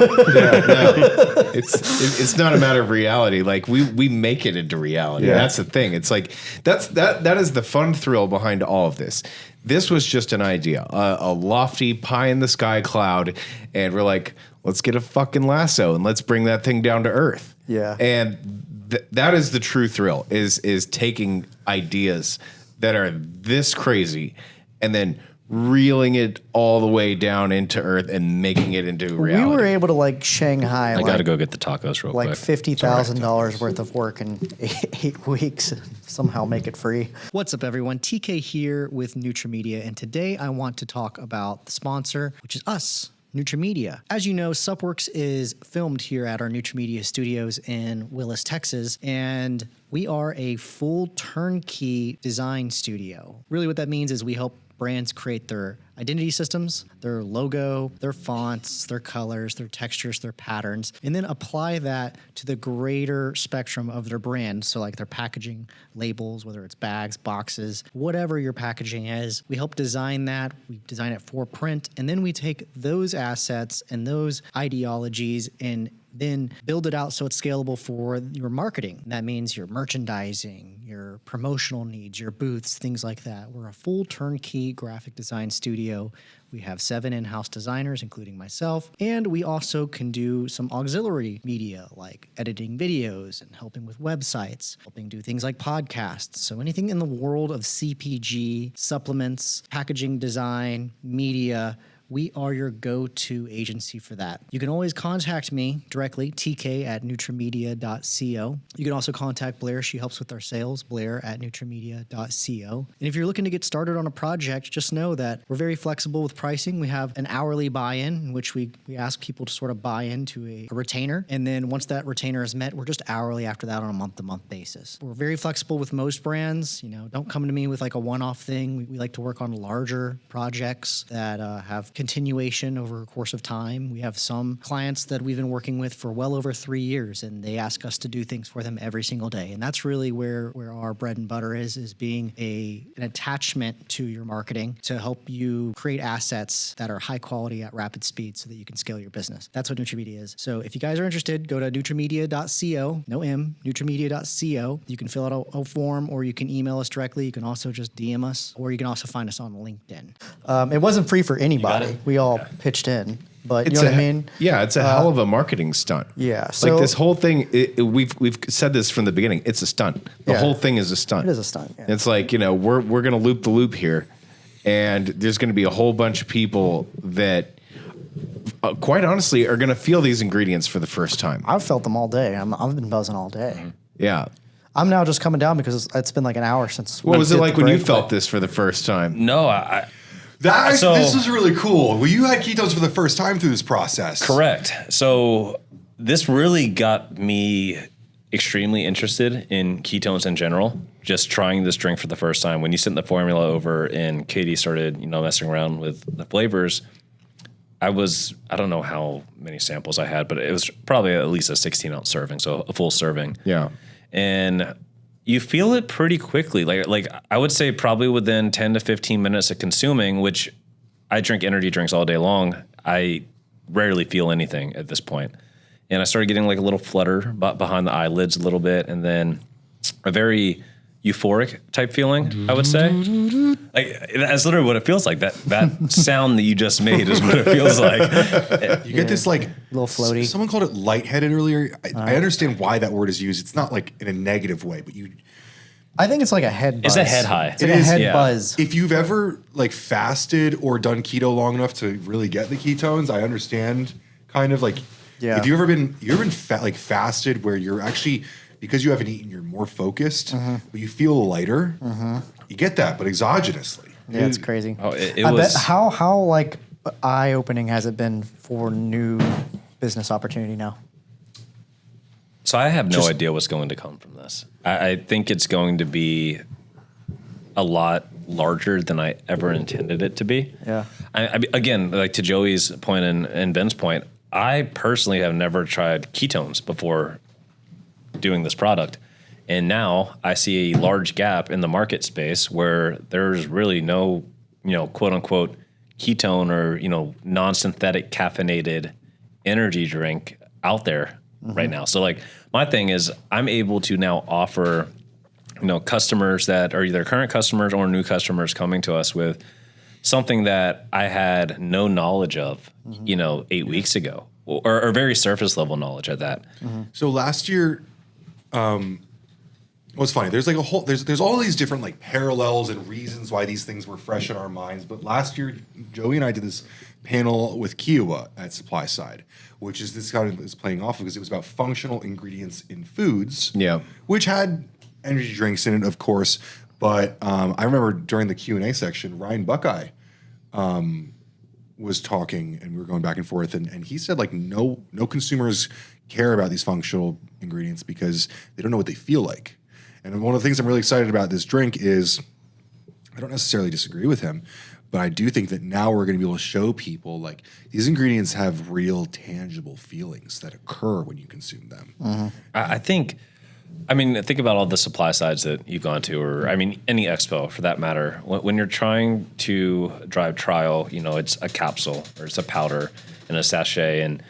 [SPEAKER 3] It's not a matter of reality. Like we make it into reality.
[SPEAKER 5] Yeah.
[SPEAKER 3] That's the thing. It's like that is the fun thrill behind all of this. This was just an idea, a lofty pie in the sky cloud, and we're like, let's get a fucking lasso and let's bring that thing down to earth.
[SPEAKER 2] Yeah.
[SPEAKER 3] And that is the true thrill is taking ideas that are this crazy and then reeling it all the way down into earth and making it into reality.
[SPEAKER 2] We were able to like Shanghai.
[SPEAKER 6] I got to go get the tacos real
[SPEAKER 2] like
[SPEAKER 6] quick.
[SPEAKER 2] $50,000 worth of work in 8 weeks and somehow make it free.
[SPEAKER 7] What's up, everyone? TK here with Nutra Media, and today I want to talk about the sponsor, which is us, Nutra Media. As you know, Suppworks is filmed here at our Nutra Media studios in Willis, Texas, and we are a full turnkey design studio. Really what that means is we help brands create their identity systems, their logo, their fonts, their colors, their textures, their patterns, and then apply that to the greater spectrum of their brand. So like their packaging, labels, whether it's bags, boxes, whatever your packaging is, we help design that. We design it for print, and then we take those assets and those ideologies and then build it out so it's scalable for your marketing. That means your merchandising, your promotional needs, your booths, things like that. We're a full turnkey graphic design studio. We have 7 in-house designers, including myself, and we also can do some auxiliary media like editing videos and helping with websites, helping do things like podcasts. So anything in the world of CPG, supplements, packaging design, media, we are your go-to agency for that. You can always contact me directly, tk@nutramedia.co. You can also contact Blair. She helps with our sales, blair@nutramedia.co. And if you're looking to get started on a project, just know that we're very flexible with pricing. We have an hourly buy-in in which we ask people to sort of buy into a retainer. And then once that retainer is met, we're just hourly after that on a month-to-month basis. We're very flexible with most brands. Don't come to me with like a one-off thing. We like to work on larger projects that have continuation over a course of time. We have some clients that we've been working with for well over 3 years, and they ask us to do things for them every single day. And that's really where our bread and butter is being an attachment to your marketing to help you create assets that are high quality at rapid speed so that you can scale your business. That's what Nutra Media is. So if you guys are interested, go to nutramedia.co, no M, nutramedia.co. You can fill out a form, or you can email us directly. You can also just DM us, or you can also find us on LinkedIn.
[SPEAKER 2] It wasn't free for anybody. We all pitched in, but you know what I mean?
[SPEAKER 3] Yeah, it's a hell of a marketing stunt.
[SPEAKER 2] Yeah,
[SPEAKER 3] like
[SPEAKER 2] so-
[SPEAKER 3] this whole thing, we've said this from the beginning. It's a stunt. The whole thing is a stunt.
[SPEAKER 2] It is a stunt, yeah.
[SPEAKER 3] It's like, we're going to loop the loop here, and there's going to be a whole bunch of people that, quite honestly, are going to feel these ingredients for the first time.
[SPEAKER 2] I've felt them all day. I've been buzzing all day.
[SPEAKER 3] Yeah.
[SPEAKER 2] I'm now just coming down because it's been like an hour since.
[SPEAKER 3] What was it like when you felt this for the first time?
[SPEAKER 6] No,
[SPEAKER 5] This was really cool. Well, you had ketones for the first time through this process.
[SPEAKER 6] Correct. So this really got me extremely interested in ketones in general. Just trying this drink for the first time. When you sent the formula over and Katie started, messing around with the flavors, I don't know how many samples I had, but it was probably at least a 16-ounce serving, so a full serving.
[SPEAKER 3] Yeah.
[SPEAKER 6] And you feel it pretty quickly. Like I would say probably within 10 to 15 minutes of consuming, which I drink energy drinks all day long, I rarely feel anything at this point. And I started getting like a little flutter behind the eyelids a little bit, and then a very euphoric type feeling, I would say. Like that's literally what it feels like. That sound that you just made is what it feels like.
[SPEAKER 5] You get this like
[SPEAKER 2] little floaty.
[SPEAKER 5] Someone called it lightheaded earlier. I understand why that word is used. It's not like in a negative way, but
[SPEAKER 2] I think it's like a head buzz.
[SPEAKER 6] It's a head high.
[SPEAKER 2] It's like a head buzz.
[SPEAKER 5] If you've ever like fasted or done keto long enough to really get the ketones, I understand kind of like.
[SPEAKER 2] Yeah.
[SPEAKER 5] If you've ever been fasted where you're actually, because you haven't eaten, you're more focused, but you feel lighter. You get that, but exogenously.
[SPEAKER 2] Yeah, it's crazy.
[SPEAKER 6] Oh, it
[SPEAKER 2] I
[SPEAKER 6] was
[SPEAKER 2] bet how like eye-opening has it been for new business opportunity now?
[SPEAKER 6] So I have no idea what's going to come from this. I think it's going to be a lot larger than I ever intended it to be.
[SPEAKER 2] Yeah.
[SPEAKER 6] Again, like to Joey's point and Ben's point, I personally have never tried ketones before doing this product. And now I see a large gap in the market space where there's really no, quote unquote ketone or, non-synthetic caffeinated energy drink out there right now. So like my thing is I'm able to now offer, customers that are either current customers or new customers coming to us with something that I had no knowledge of, 8 weeks ago, or very surface level knowledge at that.
[SPEAKER 5] So last year, what's funny? There's like there's all these different like parallels and reasons why these things were fresh in our minds. But last year, Joey and I did this panel with Kiowa at Supply Side, which is this kind of is playing off because it was about functional ingredients in foods.
[SPEAKER 3] Yeah.
[SPEAKER 5] Which had energy drinks in it, of course. But I remember during the Q&A section, Ryan Buckeye was talking, and we were going back and forth, and he said like no consumers care about these functional ingredients because they don't know what they feel like. And one of the things I'm really excited about this drink is I don't necessarily disagree with him, but I do think that now we're going to be able to show people like these ingredients have real tangible feelings that occur when you consume them.
[SPEAKER 6] I think about all the supply sides that you've gone to, or any expo for that matter. When you're trying to drive trial, it's a capsule or it's a powder in a sachet, and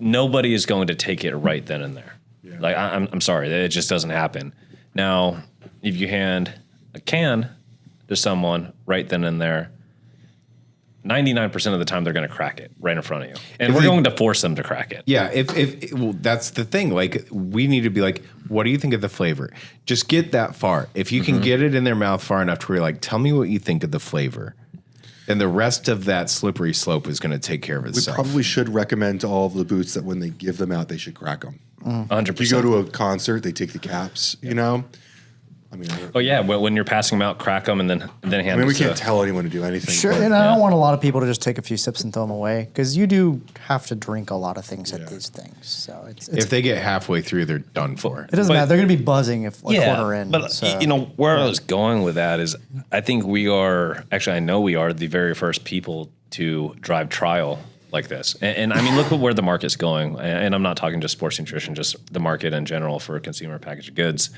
[SPEAKER 6] nobody is going to take it right then and there. Yeah. Like I'm sorry, it just doesn't happen. Now, if you hand a can to someone right then and there, 99% of the time they're going to crack it right in front of you, and we're going to force them to crack it.
[SPEAKER 3] Yeah, well, that's the thing. Like, we need to be like, what do you think of the flavor? Just get that far. If you can get it in their mouth far enough to where you're like, tell me what you think of the flavor, then the rest of that slippery slope is going to take care of itself.
[SPEAKER 5] We probably should recommend to all of the booths that when they give them out, they should crack them.
[SPEAKER 6] 100%.
[SPEAKER 5] If you go to a concert, they take the caps. You know. I mean,
[SPEAKER 6] oh yeah, when you're passing them out, crack them and then hand.
[SPEAKER 5] I mean, we can't tell anyone to do anything.
[SPEAKER 7] Sure, and I don't want a lot of people to just take a few sips and throw them away, because you do have to drink a lot of things at these things. So it's
[SPEAKER 3] if they get halfway through, they're done for.
[SPEAKER 7] It doesn't matter. They're going to be buzzing if quarter in.
[SPEAKER 6] But
[SPEAKER 7] so.
[SPEAKER 6] you know where I was going with that is, I think we are actually, I know we are the very first people to drive trial like this. And I mean, look at where the market's going. And I'm not talking just sports nutrition, just the market in general for consumer packaged goods.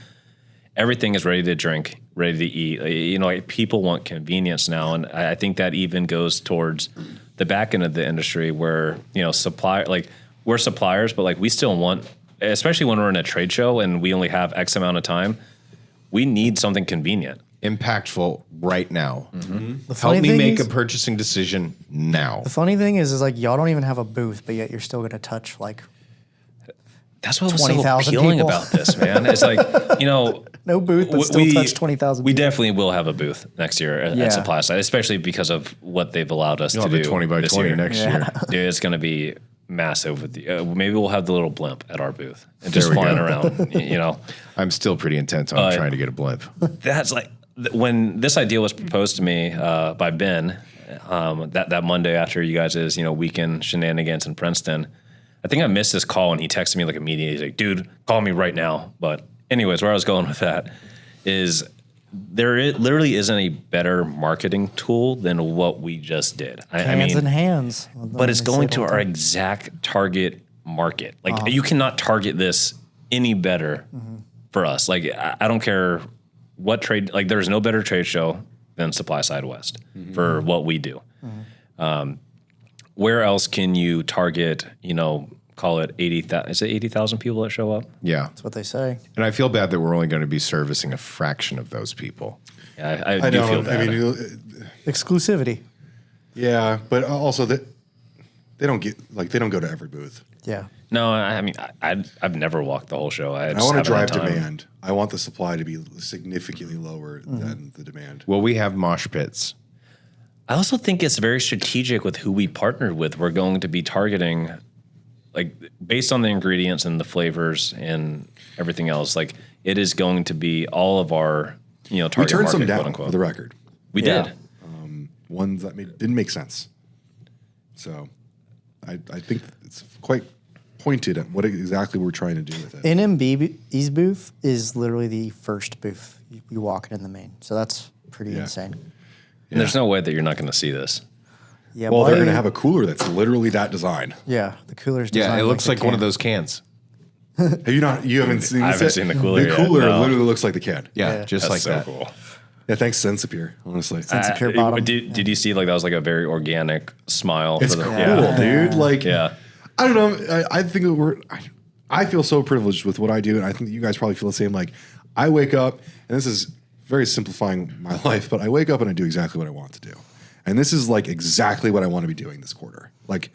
[SPEAKER 6] Everything is ready to drink, ready to eat. You know, like, people want convenience now, and I think that even goes towards the back end of the industry, where, you know, we're suppliers, but like, we still want, especially when we're in a trade show and we only have X amount of time, we need something convenient,
[SPEAKER 3] impactful right now.
[SPEAKER 7] The
[SPEAKER 3] Help me
[SPEAKER 7] thing
[SPEAKER 3] make
[SPEAKER 7] is-
[SPEAKER 3] a purchasing decision now.
[SPEAKER 7] The funny thing is like, y'all don't even have a booth, but yet you're still going to touch like
[SPEAKER 6] That's what was so
[SPEAKER 7] 20,000
[SPEAKER 6] appealing
[SPEAKER 7] people.
[SPEAKER 6] about this, man. It's like, you know,
[SPEAKER 7] no booth, but still touch 20,000
[SPEAKER 6] We
[SPEAKER 7] people.
[SPEAKER 6] definitely will have a booth next year at Supply Side, especially because of what they've allowed us
[SPEAKER 3] You'll
[SPEAKER 6] to
[SPEAKER 3] have a
[SPEAKER 6] do
[SPEAKER 3] 20 by
[SPEAKER 6] this
[SPEAKER 3] 20
[SPEAKER 6] year.
[SPEAKER 3] next year.
[SPEAKER 6] Dude, it's going to be massive. With the, maybe we'll have the little blimp at our booth and just
[SPEAKER 3] There we
[SPEAKER 6] flying
[SPEAKER 3] go.
[SPEAKER 6] around, you know.
[SPEAKER 3] I'm still pretty intent on trying to get a blimp.
[SPEAKER 6] That's like, when this idea was proposed to me by Ben, that Monday after you guys' weekend shenanigans in Princeton, I think I missed this call and he texted me like immediately. He's like, dude, call me right now. But anyways, where I was going with that is literally isn't a better marketing tool than what we just did. I mean,
[SPEAKER 7] and hands.
[SPEAKER 6] but it's going to our exact target market. Like, you cannot target this any better for us. Like, I don't care what trade, like, there's no better trade show than Supply Side West for what we do. Where else can you target, call it 80,000, is it 80,000 people that show up?
[SPEAKER 3] Yeah.
[SPEAKER 7] That's what they say.
[SPEAKER 3] And I feel bad that we're only going to be servicing a fraction of those people.
[SPEAKER 6] Yeah, I do feel bad.
[SPEAKER 5] I mean,
[SPEAKER 7] Exclusivity.
[SPEAKER 5] yeah, but also that they don't go to every booth.
[SPEAKER 7] Yeah.
[SPEAKER 6] No, I mean, I've never walked the whole show. I
[SPEAKER 5] I want to drive
[SPEAKER 6] time.
[SPEAKER 5] demand. I want the supply to be significantly lower than the demand.
[SPEAKER 3] Well, we have mosh pits.
[SPEAKER 6] I also think it's very strategic with who we partnered with. We're going to be targeting, like, based on the ingredients and the flavors and everything else. Like, it is going to be all of our, target
[SPEAKER 5] We turned
[SPEAKER 6] market,
[SPEAKER 5] some
[SPEAKER 6] quote
[SPEAKER 5] down
[SPEAKER 6] unquote.
[SPEAKER 5] for the record.
[SPEAKER 6] We
[SPEAKER 7] Yeah.
[SPEAKER 6] did.
[SPEAKER 5] Ones that didn't make sense. So I think it's quite pointed at what exactly we're trying to do with it.
[SPEAKER 7] NMB's booth is literally the first booth you walk in the main. So that's pretty insane.
[SPEAKER 6] And there's no way that you're not going to see this.
[SPEAKER 7] Yeah.
[SPEAKER 5] Well, they're
[SPEAKER 7] why-
[SPEAKER 5] going to have a cooler that's literally that design.
[SPEAKER 7] Yeah, the cooler's
[SPEAKER 3] Yeah,
[SPEAKER 7] designed
[SPEAKER 3] it looks
[SPEAKER 7] the
[SPEAKER 3] like one of
[SPEAKER 7] can.
[SPEAKER 3] those cans.
[SPEAKER 5] Have you not? You haven't seen?
[SPEAKER 6] I
[SPEAKER 5] this
[SPEAKER 6] haven't
[SPEAKER 5] yet?
[SPEAKER 6] seen the cooler
[SPEAKER 5] The
[SPEAKER 6] yet,
[SPEAKER 5] cooler
[SPEAKER 6] no.
[SPEAKER 5] literally looks like the can.
[SPEAKER 3] Yeah, just
[SPEAKER 6] That's
[SPEAKER 3] like
[SPEAKER 6] so
[SPEAKER 3] that.
[SPEAKER 6] cool.
[SPEAKER 5] Yeah, thanks Sensapure, honestly.
[SPEAKER 7] Sensapure bottom.
[SPEAKER 6] Did you see, like, that was like a very organic smile?
[SPEAKER 5] It's
[SPEAKER 6] for the,
[SPEAKER 5] cool, dude. Like,
[SPEAKER 6] Yeah.
[SPEAKER 5] I don't know. I think that I feel so privileged with what I do, and I think you guys probably feel the same. Like, I wake up, and this is very simplifying my life, but I wake up and I do exactly what I want to do. And this is like exactly what I want to be doing this quarter. Like,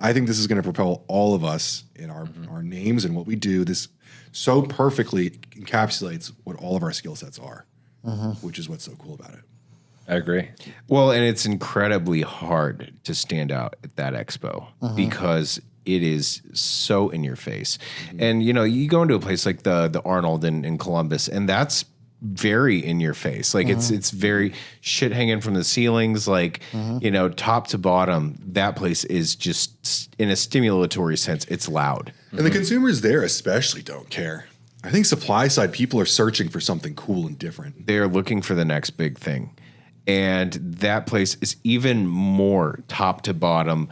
[SPEAKER 5] I think this is going to propel all of us in our names and what we do. This so perfectly encapsulates what all of our skill sets are, which is what's so cool about it.
[SPEAKER 6] I agree.
[SPEAKER 3] Well, and it's incredibly hard to stand out at that expo because it is so in your face. And, you go into a place like the Arnold in Columbus, and that's very in your face. Like, it's very shit hanging from the ceilings, like, top to bottom. That place is just, in a stimulatory sense, it's loud.
[SPEAKER 5] And the consumers there especially don't care. I think supply side people are searching for something cool and different.
[SPEAKER 3] They're looking for the next big thing. And that place is even more top to bottom,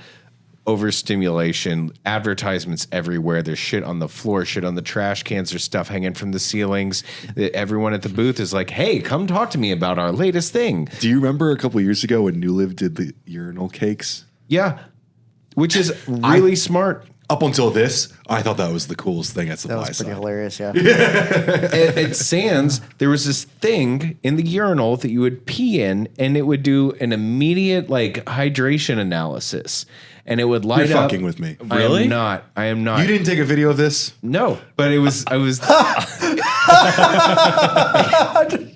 [SPEAKER 3] overstimulation, advertisements everywhere. There's shit on the floor, shit on the trash cans. There's stuff hanging from the ceilings. Everyone at the booth is like, hey, come talk to me about our latest thing.
[SPEAKER 5] Do you remember a couple of years ago when New Live did the urinal cakes?
[SPEAKER 3] Yeah, which is really smart.
[SPEAKER 5] up until this, I thought that was the coolest thing at
[SPEAKER 7] That
[SPEAKER 5] supply
[SPEAKER 7] was pretty
[SPEAKER 5] side.
[SPEAKER 7] hilarious. Yeah.
[SPEAKER 3] At Sands, there was this thing in the urinal that you would pee in, and it would do an immediate like hydration analysis, and it would light
[SPEAKER 5] You're
[SPEAKER 3] up.
[SPEAKER 5] fucking with me.
[SPEAKER 6] Really?
[SPEAKER 3] I am not.
[SPEAKER 5] You didn't take a video of this?
[SPEAKER 3] No, but it was. I was.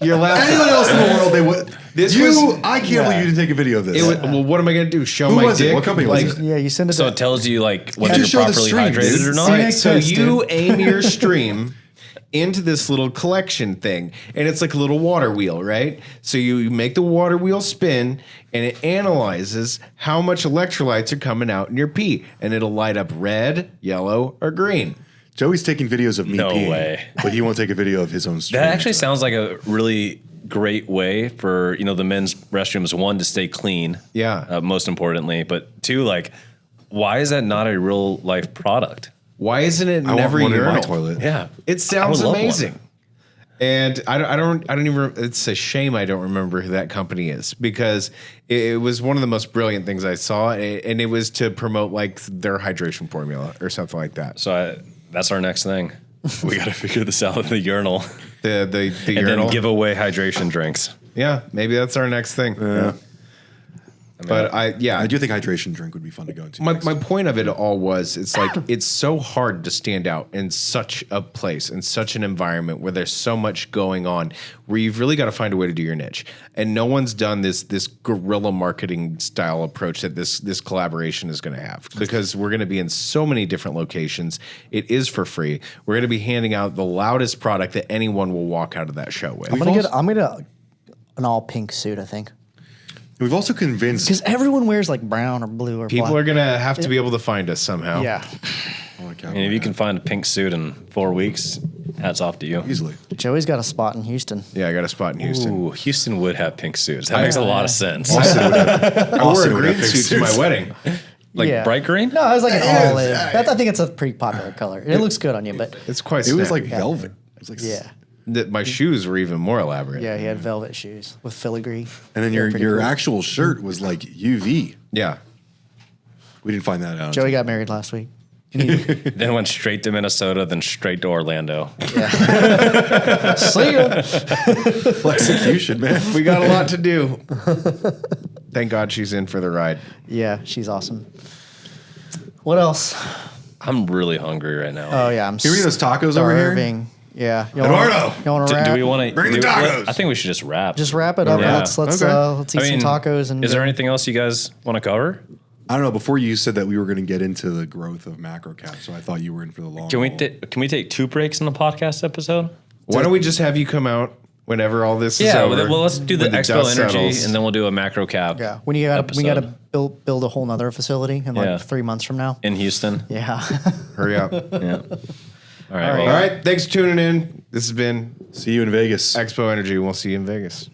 [SPEAKER 3] You're laughing.
[SPEAKER 5] Anyone else in the world, they would. I can't believe you didn't take a video of this.
[SPEAKER 3] It was, well, what am I going to do? Show
[SPEAKER 5] Who
[SPEAKER 3] my
[SPEAKER 5] was it?
[SPEAKER 3] dick?
[SPEAKER 5] What company was
[SPEAKER 3] Like,
[SPEAKER 5] it?
[SPEAKER 7] Yeah, you send it.
[SPEAKER 6] So
[SPEAKER 7] to,
[SPEAKER 6] it tells you like whether
[SPEAKER 5] just
[SPEAKER 6] you're
[SPEAKER 5] show the
[SPEAKER 6] properly
[SPEAKER 5] stream,
[SPEAKER 6] hydrated
[SPEAKER 5] dude.
[SPEAKER 6] or not.
[SPEAKER 3] Right, so
[SPEAKER 7] Test,
[SPEAKER 3] you
[SPEAKER 7] dude.
[SPEAKER 3] aim your stream into this little collection thing, and it's like a little water wheel, right? So you make the water wheel spin, and it analyzes how much electrolytes are coming out in your pee, and it'll light up red, yellow, or green.
[SPEAKER 5] Joey's taking videos of me
[SPEAKER 6] No
[SPEAKER 5] peeing,
[SPEAKER 6] way.
[SPEAKER 5] but he won't take a video of his own stream.
[SPEAKER 6] That actually sounds like a really great way for the men's restrooms. One, to stay clean.
[SPEAKER 3] Yeah.
[SPEAKER 6] Most importantly, but two, like, why is that not a real life product?
[SPEAKER 3] Why isn't it in
[SPEAKER 5] I want
[SPEAKER 3] every
[SPEAKER 5] one in my
[SPEAKER 3] urinal?
[SPEAKER 5] toilet.
[SPEAKER 6] Yeah,
[SPEAKER 3] It sounds
[SPEAKER 6] I would love
[SPEAKER 3] amazing.
[SPEAKER 6] one.
[SPEAKER 3] And I don't even. It's a shame I don't remember who that company is, because it was one of the most brilliant things I saw, and it was to promote like their hydration formula or something like that.
[SPEAKER 6] So that's our next thing. We got to figure this out in the urinal,
[SPEAKER 3] The
[SPEAKER 6] and
[SPEAKER 3] urinal.
[SPEAKER 6] then give away hydration drinks.
[SPEAKER 3] Yeah, maybe that's our next thing. Yeah. But
[SPEAKER 5] I do think hydration drink would be fun to go into.
[SPEAKER 3] My point of it all was, it's like it's so hard to stand out in such a place, in such an environment where there's so much going on, where you've really got to find a way to do your niche. And no one's done this guerrilla marketing style approach that this collaboration is going to have, because we're going to be in so many different locations. It is for free. We're going to be handing out the loudest product that anyone will walk out of that show with.
[SPEAKER 7] I'm gonna get an all pink suit. I think
[SPEAKER 5] We've also convinced.
[SPEAKER 7] because everyone wears like brown or blue or
[SPEAKER 3] People
[SPEAKER 7] black.
[SPEAKER 3] are going to have to be able to find us somehow.
[SPEAKER 7] Yeah.
[SPEAKER 5] Oh, I can't
[SPEAKER 6] And if you can find a pink suit in 4 weeks, hats off to you.
[SPEAKER 5] easily.
[SPEAKER 7] Joey's got a spot in Houston.
[SPEAKER 3] Yeah, I got a spot in Houston.
[SPEAKER 6] Ooh, Houston would have pink suits. That makes a lot of sense.
[SPEAKER 3] I wore
[SPEAKER 5] Austin
[SPEAKER 3] a
[SPEAKER 5] would
[SPEAKER 3] green
[SPEAKER 5] have pink
[SPEAKER 3] suit to my
[SPEAKER 5] suits.
[SPEAKER 3] wedding.
[SPEAKER 6] Like
[SPEAKER 7] Yeah.
[SPEAKER 6] bright green?
[SPEAKER 7] No, it was like an olive. I think it's a pretty popular color. It looks good on you, but
[SPEAKER 3] It's quite
[SPEAKER 5] It was
[SPEAKER 3] snappy.
[SPEAKER 5] like velvet. It was like
[SPEAKER 7] yeah.
[SPEAKER 3] My shoes were even more elaborate.
[SPEAKER 7] Yeah, he had velvet shoes with filigree.
[SPEAKER 5] And then
[SPEAKER 7] They're
[SPEAKER 5] your
[SPEAKER 7] pretty cool.
[SPEAKER 5] actual shirt was like UV.
[SPEAKER 3] Yeah.
[SPEAKER 5] We didn't find that out.
[SPEAKER 7] Joey got married last week.
[SPEAKER 6] Then went straight to Minnesota, then straight to Orlando.
[SPEAKER 7] See ya.
[SPEAKER 5] execution, man.
[SPEAKER 3] We got a lot to do. Thank God she's in for the ride.
[SPEAKER 7] Yeah, she's awesome. What else?
[SPEAKER 6] I'm really hungry right now.
[SPEAKER 7] Oh yeah, I'm
[SPEAKER 5] Can we get those tacos over here?
[SPEAKER 7] starving. Yeah, you
[SPEAKER 5] Eduardo!
[SPEAKER 7] want to
[SPEAKER 6] Do
[SPEAKER 7] wrap?
[SPEAKER 6] we want to
[SPEAKER 5] Bring the tacos!
[SPEAKER 6] I think we should just wrap.
[SPEAKER 7] Just wrap it up.
[SPEAKER 6] Yeah.
[SPEAKER 7] Let's
[SPEAKER 5] Okay.
[SPEAKER 7] eat some tacos and
[SPEAKER 6] is there anything else you guys want to cover?
[SPEAKER 5] I don't know. Before you said that we were going to get into the growth of macro cap, so I thought you were in for the long
[SPEAKER 6] Can we
[SPEAKER 5] haul.
[SPEAKER 6] can we take 2 breaks in the podcast episode?
[SPEAKER 3] Why don't we just have you come out whenever all this is
[SPEAKER 6] Yeah,
[SPEAKER 3] over?
[SPEAKER 6] well, let's do the
[SPEAKER 3] when
[SPEAKER 6] Expo
[SPEAKER 3] dust
[SPEAKER 6] Energy,
[SPEAKER 3] settles.
[SPEAKER 6] and then we'll do a macro cap.
[SPEAKER 7] Yeah, we got to
[SPEAKER 6] episode.
[SPEAKER 7] build a whole nother facility in like
[SPEAKER 6] Yeah.
[SPEAKER 7] 3 months from now.
[SPEAKER 6] In Houston.
[SPEAKER 7] Yeah.
[SPEAKER 3] Hurry up.
[SPEAKER 6] Yeah. All right.
[SPEAKER 3] All right. Thanks for tuning in. This has been
[SPEAKER 5] See you in Vegas.
[SPEAKER 3] Expo Energy. We'll see you in Vegas.